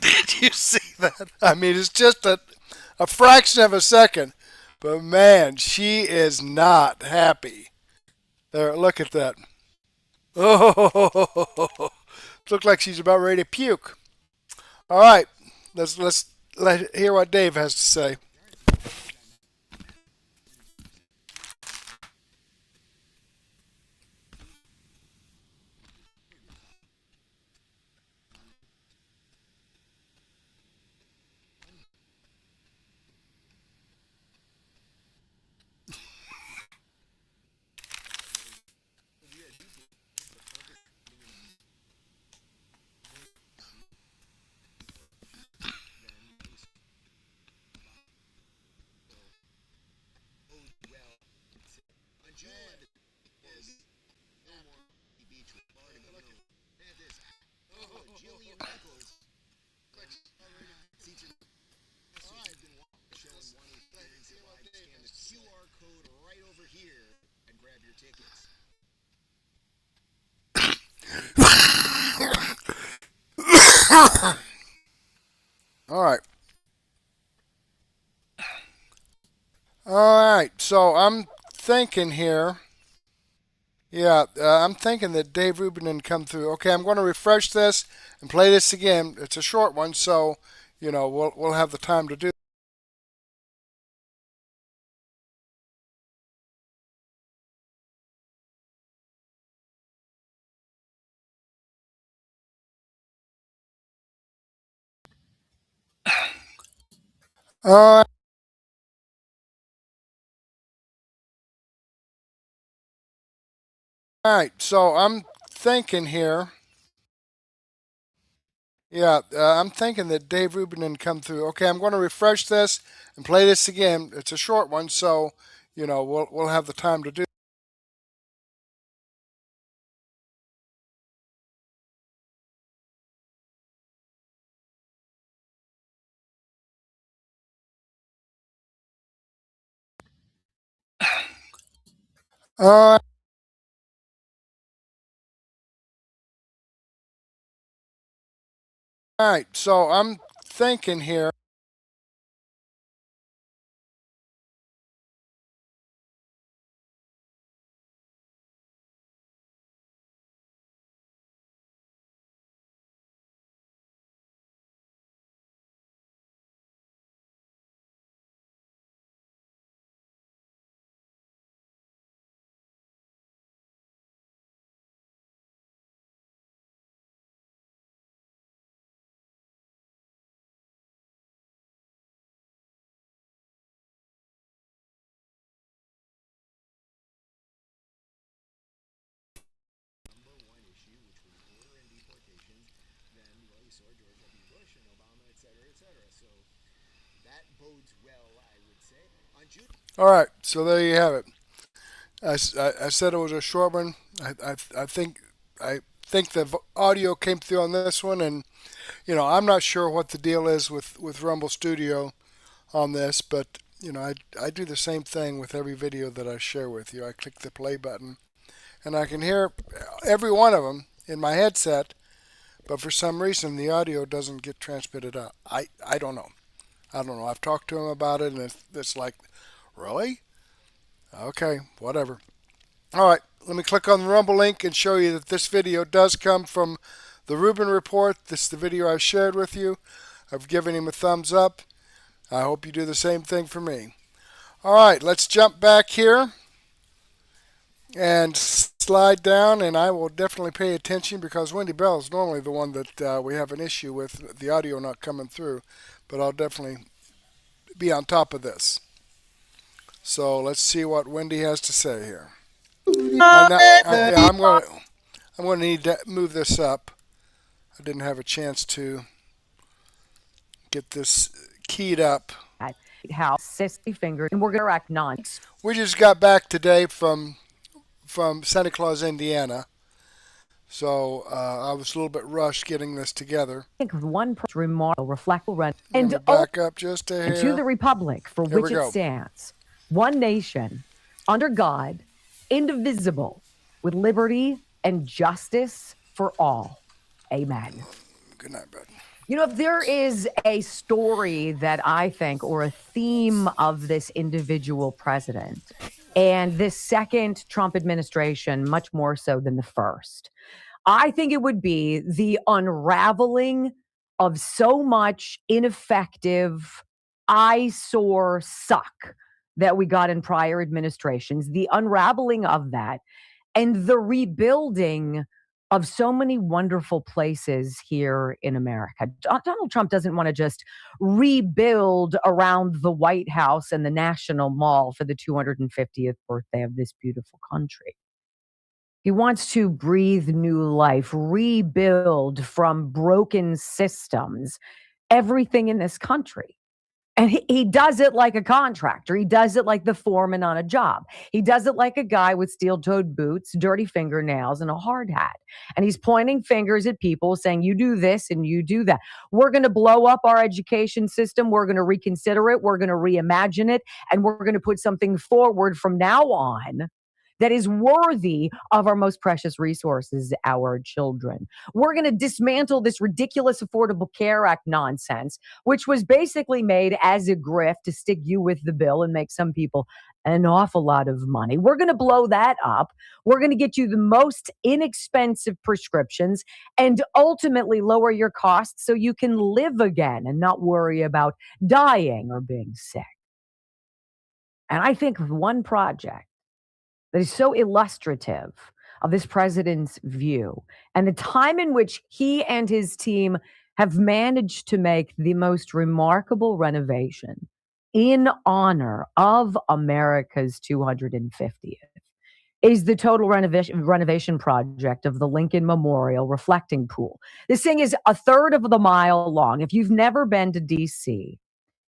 Did you see that? I mean, it's just a fraction of a second. But man, she is not happy. There, look at that. Oh, looks like she's about ready to puke. All right, let's hear what Dave has to say. All right. All right. So I'm thinking here. Yeah, I'm thinking that Dave Rubin didn't come through. Okay, I'm going to refresh this and play this again. It's a short one, so we'll have the time to do. All right, so I'm thinking here. Yeah, I'm thinking that Dave Rubin didn't come through. Okay, I'm going to refresh this and play this again. It's a short one, so we'll have the time to do. All right, so I'm thinking here. All right, so there you have it. I said it was a short one. I think the audio came through on this one, and I'm not sure what the deal is with Rumble Studio on this, but I do the same thing with every video that I share with you. I click the play button, and I can hear every one of them in my headset, but for some reason the audio doesn't get transmitted out. I don't know. I don't know. I've talked to him about it, and it's like, really? Okay, whatever. All right, let me click on the Rumble link and show you that this video does come from the Rubin report. This is the video I've shared with you. I've given him a thumbs up. I hope you do the same thing for me. All right, let's jump back here and slide down, and I will definitely pay attention because Wendy Bell is normally the one that we have an issue with the audio not coming through, but I'll definitely be on top of this. So let's see what Wendy has to say here. I'm going to need to move this up. I didn't have a chance to get this keyed up. House, 60 fingers, and we're going to rack none. We just got back today from Santa Claus, Indiana. So I was a little bit rushed getting this together. I think one remarkable reflectful run and back up just a hair. To the republic for which it stands, one nation, under God, indivisible, with liberty and justice for all. Amen. Good night, bud. If there is a story that I think, or a theme of this individual president, and this second Trump administration, much more so than the first, I think it would be the unraveling of so much ineffective, eyesore suck that we got in prior administrations, the unraveling of that, and the rebuilding of so many wonderful places here in America. Donald Trump doesn't want to just rebuild around the White House and the National Mall for the 250th birthday of this beautiful country. He wants to breathe new life, rebuild from broken systems, everything in this country. And he does it like a contractor. He does it like the foreman on a job. He does it like a guy with steel-toed boots, dirty fingernails, and a hard hat. And he's pointing fingers at people saying, you do this and you do that. We're going to blow up our education system. We're going to reconsider it. We're going to reimagine it. And we're going to put something forward from now on that is worthy of our most precious resources, our children. We're going to dismantle this ridiculous Affordable Care Act nonsense, which was basically made as a grift to stick you with the bill and make some people an awful lot of money. We're going to blow that up. We're going to get you the most inexpensive prescriptions and ultimately lower your costs so you can live again and not worry about dying or being sick. And I think one project that is so illustrative of this president's view and the time in which he and his team have managed to make the most remarkable renovation in honor of America's 250th is the total renovation project of the Lincoln Memorial Reflecting Pool. This thing is a third of the mile long. If you've never been to DC,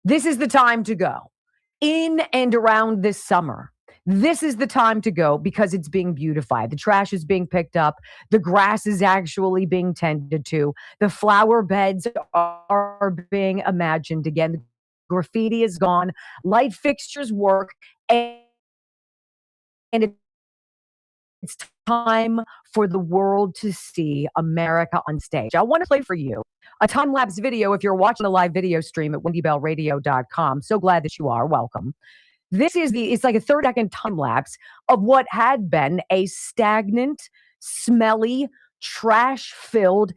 this is the time to go. In and around this summer, this is the time to go because it's being beautified. The trash is being picked up. The grass is actually being tended to. The flower beds are being imagined again. The graffiti is gone. Light fixtures work. And it's time for the world to see America on stage. I want to play for you a time-lapse video if you're watching the live video stream at wendybellradio.com. So glad that you are. Welcome. This is it's like a 30-second time lapse of what had been a stagnant, smelly, trash-filled,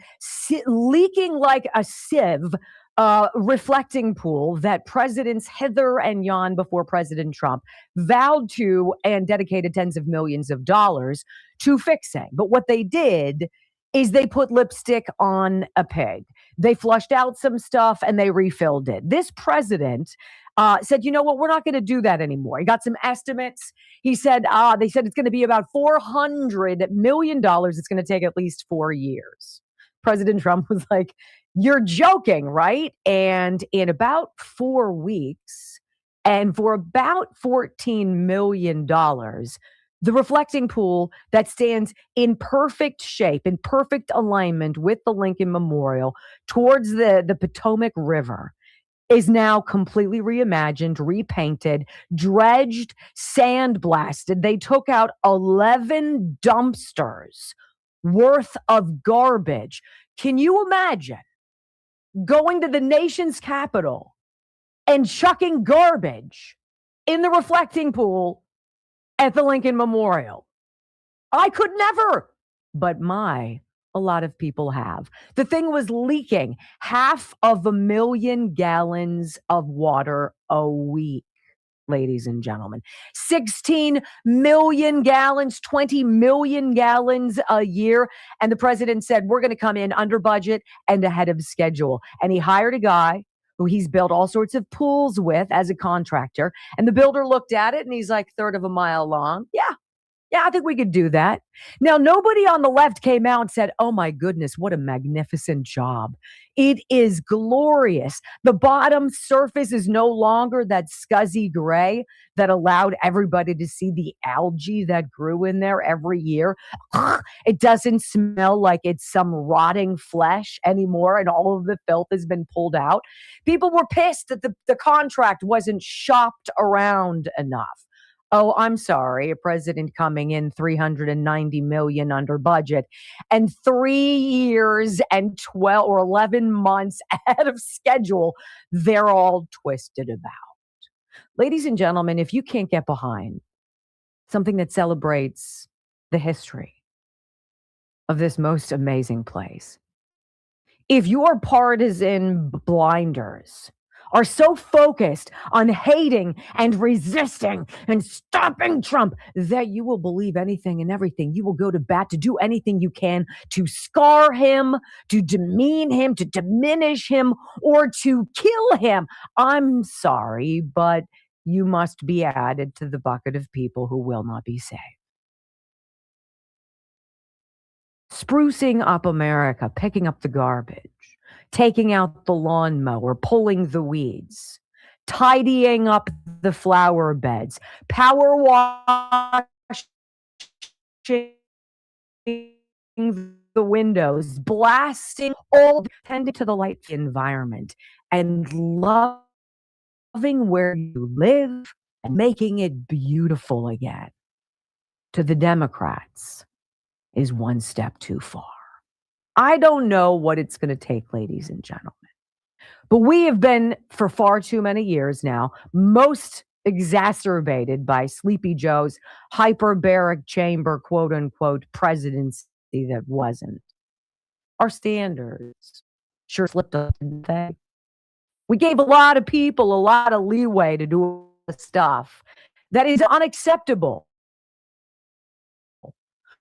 leaking like a sieve reflecting pool that presidents hither and yon before President Trump vowed to and dedicated tens of millions of dollars to fixing. But what they did is they put lipstick on a pig. They flushed out some stuff and they refilled it. This president said, you know what, we're not going to do that anymore. He got some estimates. He said, they said it's going to be about $400 million. It's going to take at least 4 years. President Trump was like, you're joking, right? And in about 4 weeks and for about $14 million, the reflecting pool that stands in perfect shape, in perfect alignment with the Lincoln Memorial towards the Potomac River is now completely reimagined, repainted, dredged, sandblasted. They took out 11 dumpsters worth of garbage. Can you imagine going to the nation's capital and chucking garbage in the reflecting pool at the Lincoln Memorial? I could never, but a lot of people have. The thing was leaking 500,000 gallons of water a week, ladies and gentlemen. 16 million gallons, 20 million gallons a year. And the president said, we're going to come in under budget and ahead of schedule. And he hired a guy who he's built all sorts of pools with as a contractor. And the builder looked at it and he's like, third of a mile long. Yeah, I think we could do that. Now, nobody on the left came out and said, oh my goodness, what a magnificent job. It is glorious. The bottom surface is no longer that scuzzy gray that allowed everybody to see the algae that grew in there every year. It doesn't smell like it's some rotting flesh anymore and all of the filth has been pulled out. People were pissed that the contract wasn't shopped around enough. Oh, I'm sorry, a president coming in $390 million under budget and 3 years and 12 or 11 months ahead of schedule, they're all twisted about. Ladies and gentlemen, if you can't get behind something that celebrates the history of this most amazing place, if your partisan blinders are so focused on hating and resisting and stopping Trump that you will believe anything and everything. You will go to bat to do anything you can to scar him, to demean him, to diminish him, or to kill him. I'm sorry, but you must be added to the bucket of people who will not be saved. Sprucing up America, picking up the garbage, taking out the lawnmower, pulling the weeds, tidying up the flower beds, power washing the windows, blasting all, tending to the light environment, and loving where you live and making it beautiful again. to the Democrats is one step too far. I don't know what it's going to take, ladies and gentlemen. But we have been, for far too many years now, most exacerbated by Sleepy Joe's hyperbaric chamber, quote unquote, presidency that wasn't. Our standards sure slipped up, didn't they? We gave a lot of people a lot of leeway to do stuff that is unacceptable.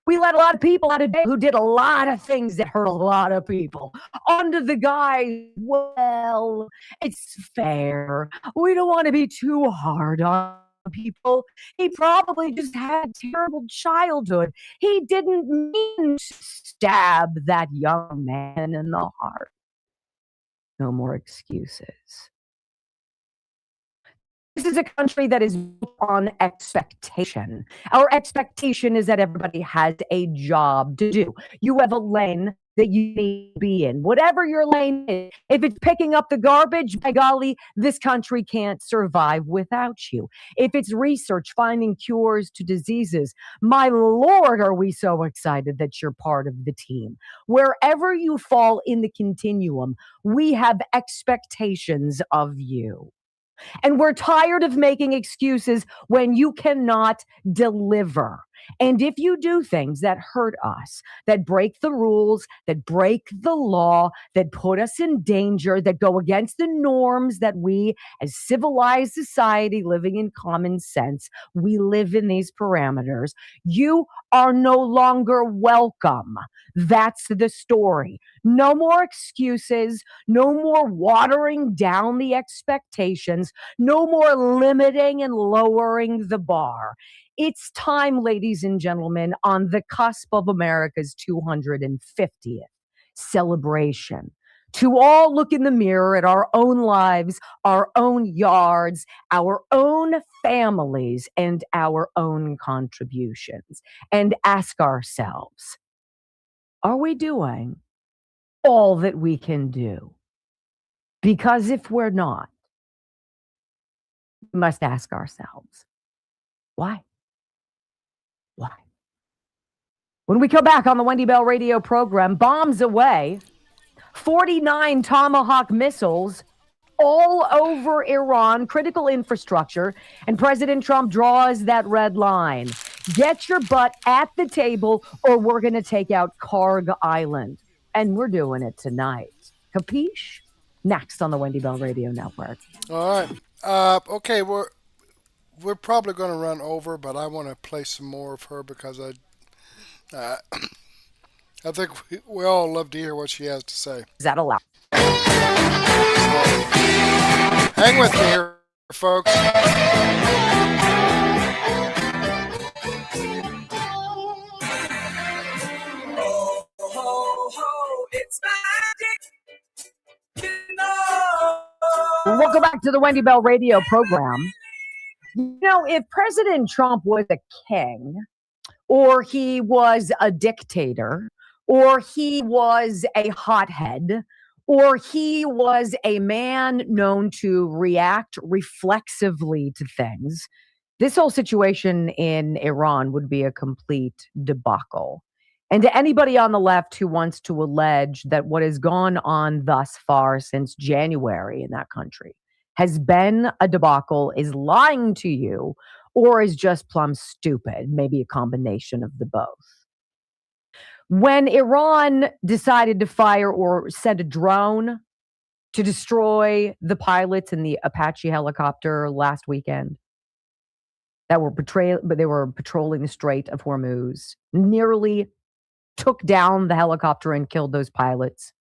We let a lot of people out of jail who did a lot of things that hurt a lot of people. Under the guise, well, it's fair. We don't want to be too hard on people. He probably just had a terrible childhood. He didn't mean to stab that young man in the heart. No more excuses. This is a country that is built on expectation. Our expectation is that everybody has a job to do. You have a lane that you need to be in. Whatever your lane is, if it's picking up the garbage, by golly, this country can't survive without you. If it's research, finding cures to diseases, my Lord, are we so excited that you're part of the team. Wherever you fall in the continuum, we have expectations of you. And we're tired of making excuses when you cannot deliver. And if you do things that hurt us, that break the rules, that break the law, that put us in danger, that go against the norms that we, as civilized society living in common sense, we live in these parameters, you are no longer welcome. That's the story. No more excuses, no more watering down the expectations, no more limiting and lowering the bar. It's time, ladies and gentlemen, on the cusp of America's 250th celebration, to all look in the mirror at our own lives, our own yards, our own families, and our own contributions, and ask ourselves, are we doing all that we can do? Because if we're not, we must ask ourselves, why? Why? When we come back on the Wendy Bell radio program, bombs away, 49 Tomahawk missiles all over Iran, critical infrastructure, and President Trump draws that red line. Get your butt at the table or we're going to take out Karg Island. And we're doing it tonight. Capiche? Next on the Wendy Bell Radio Network. All right. Okay, we're probably going to run over, but I want to play some more of her because I think we all love to hear what she has to say. Is that allowed? So, hang with me here, folks. Ho, ho, ho, it's magic. You know. Welcome back to the Wendy Bell radio program. You know, if President Trump was a king, or he was a dictator, or he was a hothead, or he was a man known to react reflexively to things, this whole situation in Iran would be a complete debacle. And to anybody on the left who wants to allege that what has gone on thus far since January in that country has been a debacle, is lying to you, or is just plumb stupid, maybe a combination of the both. When Iran decided to fire or send a drone to destroy the pilots in the Apache helicopter last weekend that were patrolling the Strait of Hormuz, nearly took down the helicopter and killed those pilots,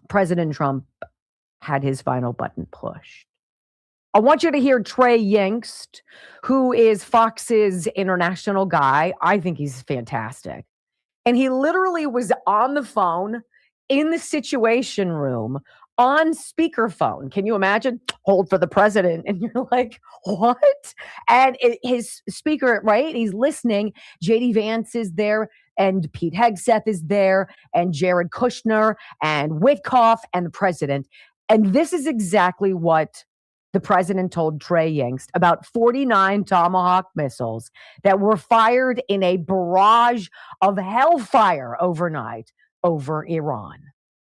President Trump had his final button pushed. I want you to hear Trey Yingst, who is Fox's international guy. I think he's fantastic. And he literally was on the phone in the Situation Room on speakerphone. Can you imagine? Hold for the president. And you're like, what? And his speaker, right? He's listening. JD Vance is there. And Pete Hegseth is there. And Jared Kushner and Witkoff and the president. And this is exactly what the president told Trey Yingst about 49 Tomahawk missiles that were fired in a barrage of hellfire overnight over Iran.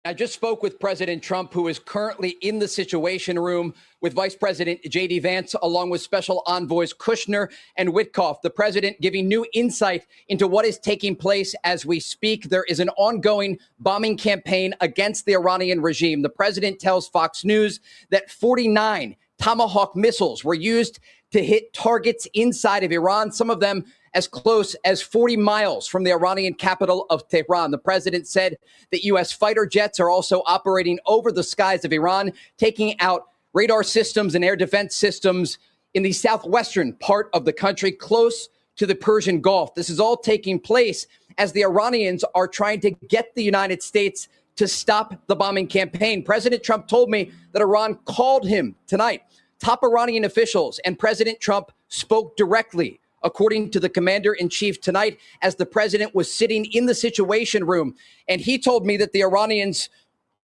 I just spoke with President Trump, who is currently in the Situation Room with Vice President J.D. Vance, along with Special Envoys Kushner and Witkoff. The president giving new insight into what is taking place as we speak. There is an ongoing bombing campaign against the Iranian regime. The president tells Fox News that 49 Tomahawk missiles were used to hit targets inside of Iran, some of them as close as 40 miles from the Iranian capital of Tehran. The president said that U.S. fighter jets are also operating over the skies of Iran, taking out radar systems and air defense systems in the southwestern part of the country, close to the Persian Gulf. This is all taking place as the Iranians are trying to get the United States to stop the bombing campaign. President Trump told me that Iran called him tonight. Top Iranian officials and President Trump spoke directly, according to the commander-in-chief tonight, as the president was sitting in the Situation Room. And he told me that the Iranians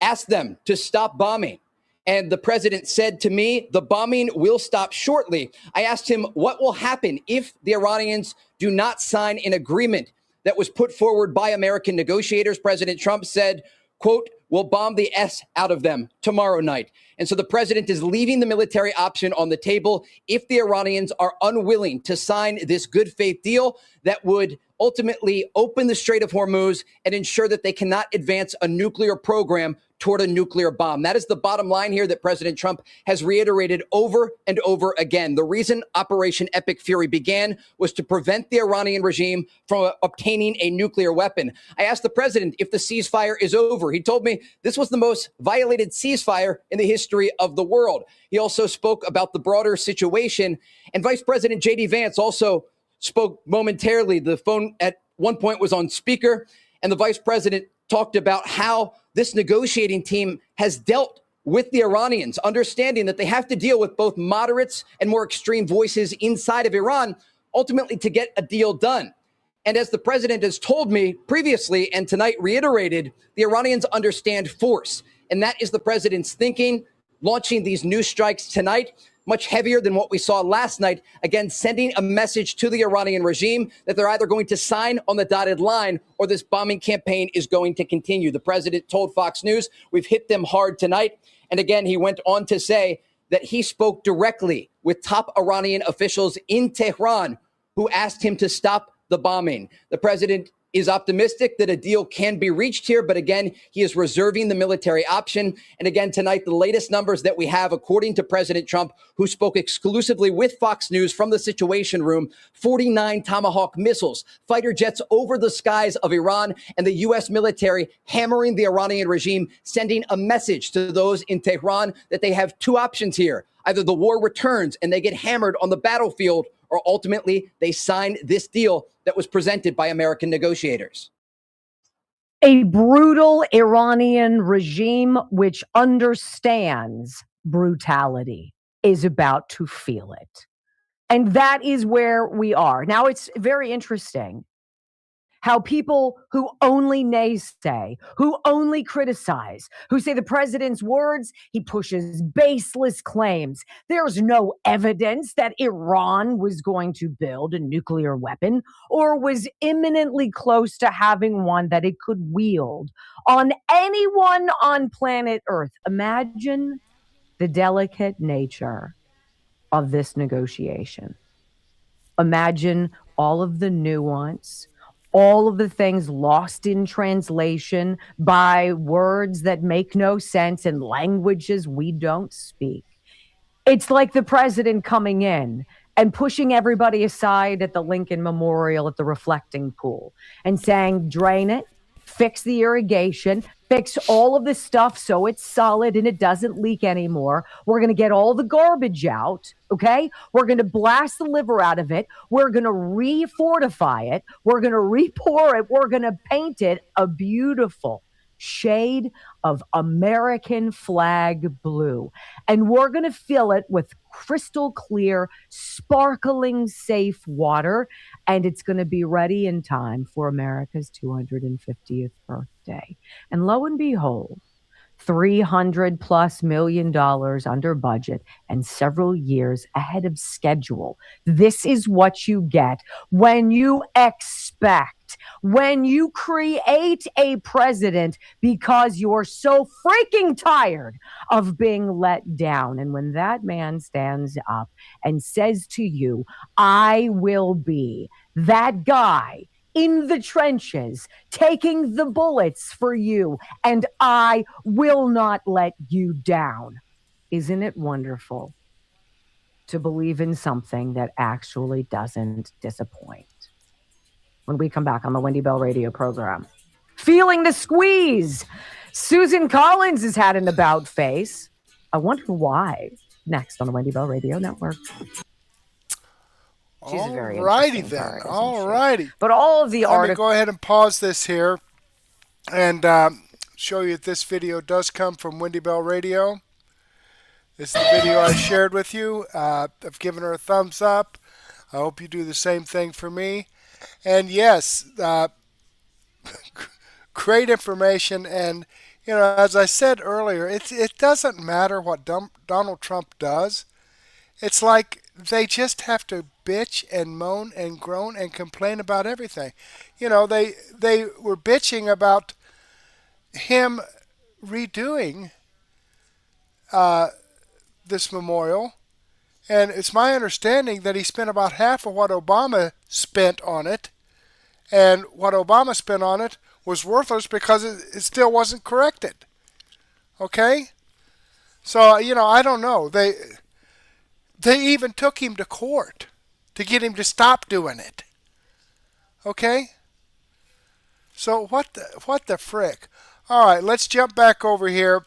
asked them to stop bombing. And the president said to me, the bombing will stop shortly. I asked him what will happen if the Iranians do not sign an agreement that was put forward by American negotiators. President Trump said, quote, we'll bomb the S out of them tomorrow night. And so the president is leaving the military option on the table if the Iranians are unwilling to sign this good faith deal that would ultimately open the Strait of Hormuz and ensure that they cannot advance a nuclear program toward a nuclear bomb. That is the bottom line here that President Trump has reiterated over and over again. The reason Operation Epic Fury began was to prevent the Iranian regime from obtaining a nuclear weapon. I asked the president if the ceasefire is over. He told me this was the most violated ceasefire in the history of the world. He also spoke about the broader situation, and Vice President J.D. Vance also spoke momentarily. The phone at one point was on speaker, and the vice president talked about how this negotiating team has dealt with the Iranians, understanding that they have to deal with both moderates and more extreme voices inside of Iran, ultimately to get a deal done. And as the president has told me previously and tonight reiterated, the Iranians understand force. And that is the president's thinking, launching these new strikes tonight, much heavier than what we saw last night, again, sending a message to the Iranian regime that they're either going to sign on the dotted line or this bombing campaign is going to continue. The president told Fox News, we've hit them hard tonight. And again, he went on to say that he spoke directly with top Iranian officials in Tehran who asked him to stop the bombing. The president is optimistic that a deal can be reached here, but again, he is reserving the military option. And again, tonight, the latest numbers that we have, according to President Trump, who spoke exclusively with Fox News from the Situation Room, 49 Tomahawk missiles, fighter jets over the skies of Iran, and the U.S. military hammering the Iranian regime, sending a message to those in Tehran that they have two options here. Either the war returns and they get hammered on the battlefield, or ultimately they sign this deal that was presented by American negotiators. A brutal Iranian regime which understands brutality is about to feel it. And that is where we are. Now, it's very interesting how people who only naysay, who only criticize, who say the president's words, he pushes baseless claims. There's no evidence that Iran was going to build a nuclear weapon or was imminently close to having one that it could wield on anyone on planet Earth. Imagine the delicate nature of this negotiation. Imagine all of the nuance, all of the things lost in translation by words that make no sense in languages we don't speak. It's like the president coming in and pushing everybody aside at the Lincoln Memorial at the reflecting pool and saying, drain it, fix the irrigation, fix all of this stuff so it's solid and it doesn't leak anymore. We're going to get all the garbage out, okay? We're going to blast the liver out of it. We're going to refortify it. We're going to repour it. We're going to paint it a beautiful shade of American flag blue. And we're going to fill it with crystal clear, sparkling, safe water. And it's going to be ready in time for America's 250th birthday. And lo and behold, $300+ million under budget and several years ahead of schedule. This is what you get when you expect, when you create a president because you're so freaking tired of being let down. And when that man stands up and says to you, I will be that guy in the trenches, taking the bullets for you, and I will not let you down. Isn't it wonderful to believe in something that actually doesn't disappoint? When we come back on the Wendy Bell radio program, feeling the squeeze. Susan Collins has had an about face. I wonder why. Next on the Wendy Bell Radio Network. She's a very interesting bird, isn't she? But all of the Let me articles. go ahead and pause this here and show you that this video does come from Wendy Bell Radio. This is the video I shared with you. I've given her a thumbs up. I hope you do the same thing for me. And yes, great information. And, you know, as I said earlier, it doesn't matter what Donald Trump does. It's like they just have to bitch and moan and groan and complain about everything. You know, they were bitching about him redoing this memorial. And it's my understanding that he spent about half of what Obama spent on it. And what Obama spent on it was worthless because it still wasn't corrected. Okay? So, you know, I don't know. They even took him to court to get him to stop doing it. Okay? So what the frick? All right, let's jump back over here.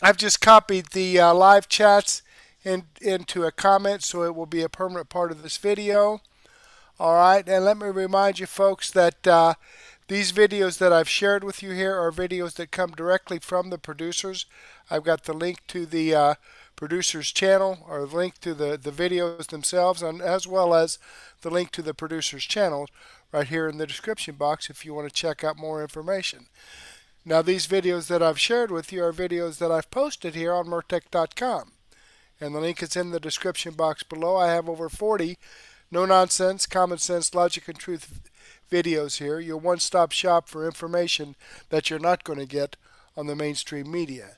I've just copied the live chats into a comment, so it will be a permanent part of this video. All right, and let me remind you folks that these videos that I've shared with you here are videos that come directly from the producers. I've got the link to the producers channel, or the link to the videos themselves, and as well as the link to the producers channel right here in the description box if you want to check out more information. Now, these videos that I've shared with you are videos that I've posted here on Mertech.com, and the link is in the description box below. I have over 40 no-nonsense, common sense, logic, and truth videos here, your one-stop shop for information that you're not going to get on the mainstream media.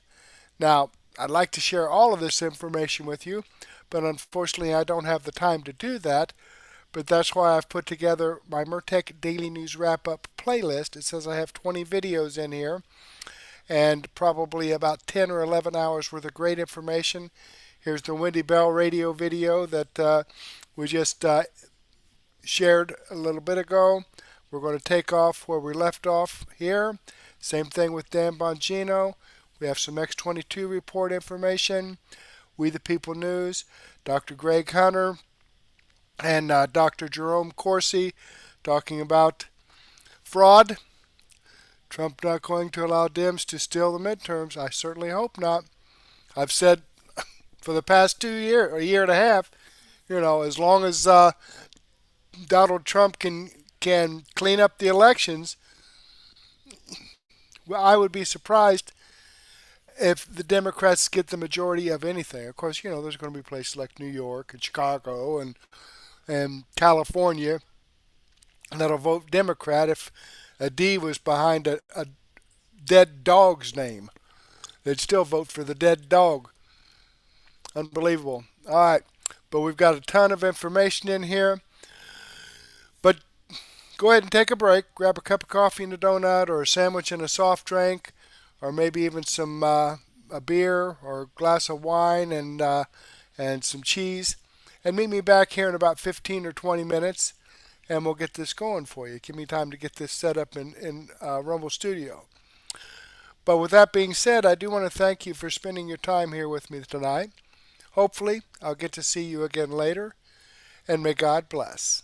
Now, I'd like to share all of this information with you, but unfortunately I don't have the time to do that. But that's why I've put together my Mertech Daily News Wrap-Up playlist. It says I have 20 videos in here and probably about 10 or 11 hours worth of great information. Here's the Wendy Bell radio video that we just shared a little bit ago. We're going to take off where we left off here. Same thing with Dan Bongino. We have some X-22 report information. We the People News. Dr. Greg Hunter and Dr. Jerome Corsi talking about fraud. Trump not going to allow Dems to steal the midterms. I certainly hope not. I've said for the past 2 years, or a year and a half, you know, as long as Donald Trump can clean up the elections, well, I would be surprised if the Democrats get the majority of anything. Of course, you know, there's going to be places like New York and Chicago and California that'll vote Democrat if a D was behind a dead dog's name. They'd still vote for the dead dog. Unbelievable. All right, but we've got a ton of information in here. But go ahead and take a break. Grab a cup of coffee and a donut, or a sandwich and a soft drink, or maybe even some a beer or a glass of wine and some cheese. And meet me back here in about 15 or 20 minutes, and we'll get this going for you. Give me time to get this set up in Rumble Studio. But with that being said, I do want to thank you for spending your time here with me tonight. Hopefully, I'll get to see you again later, and may God bless.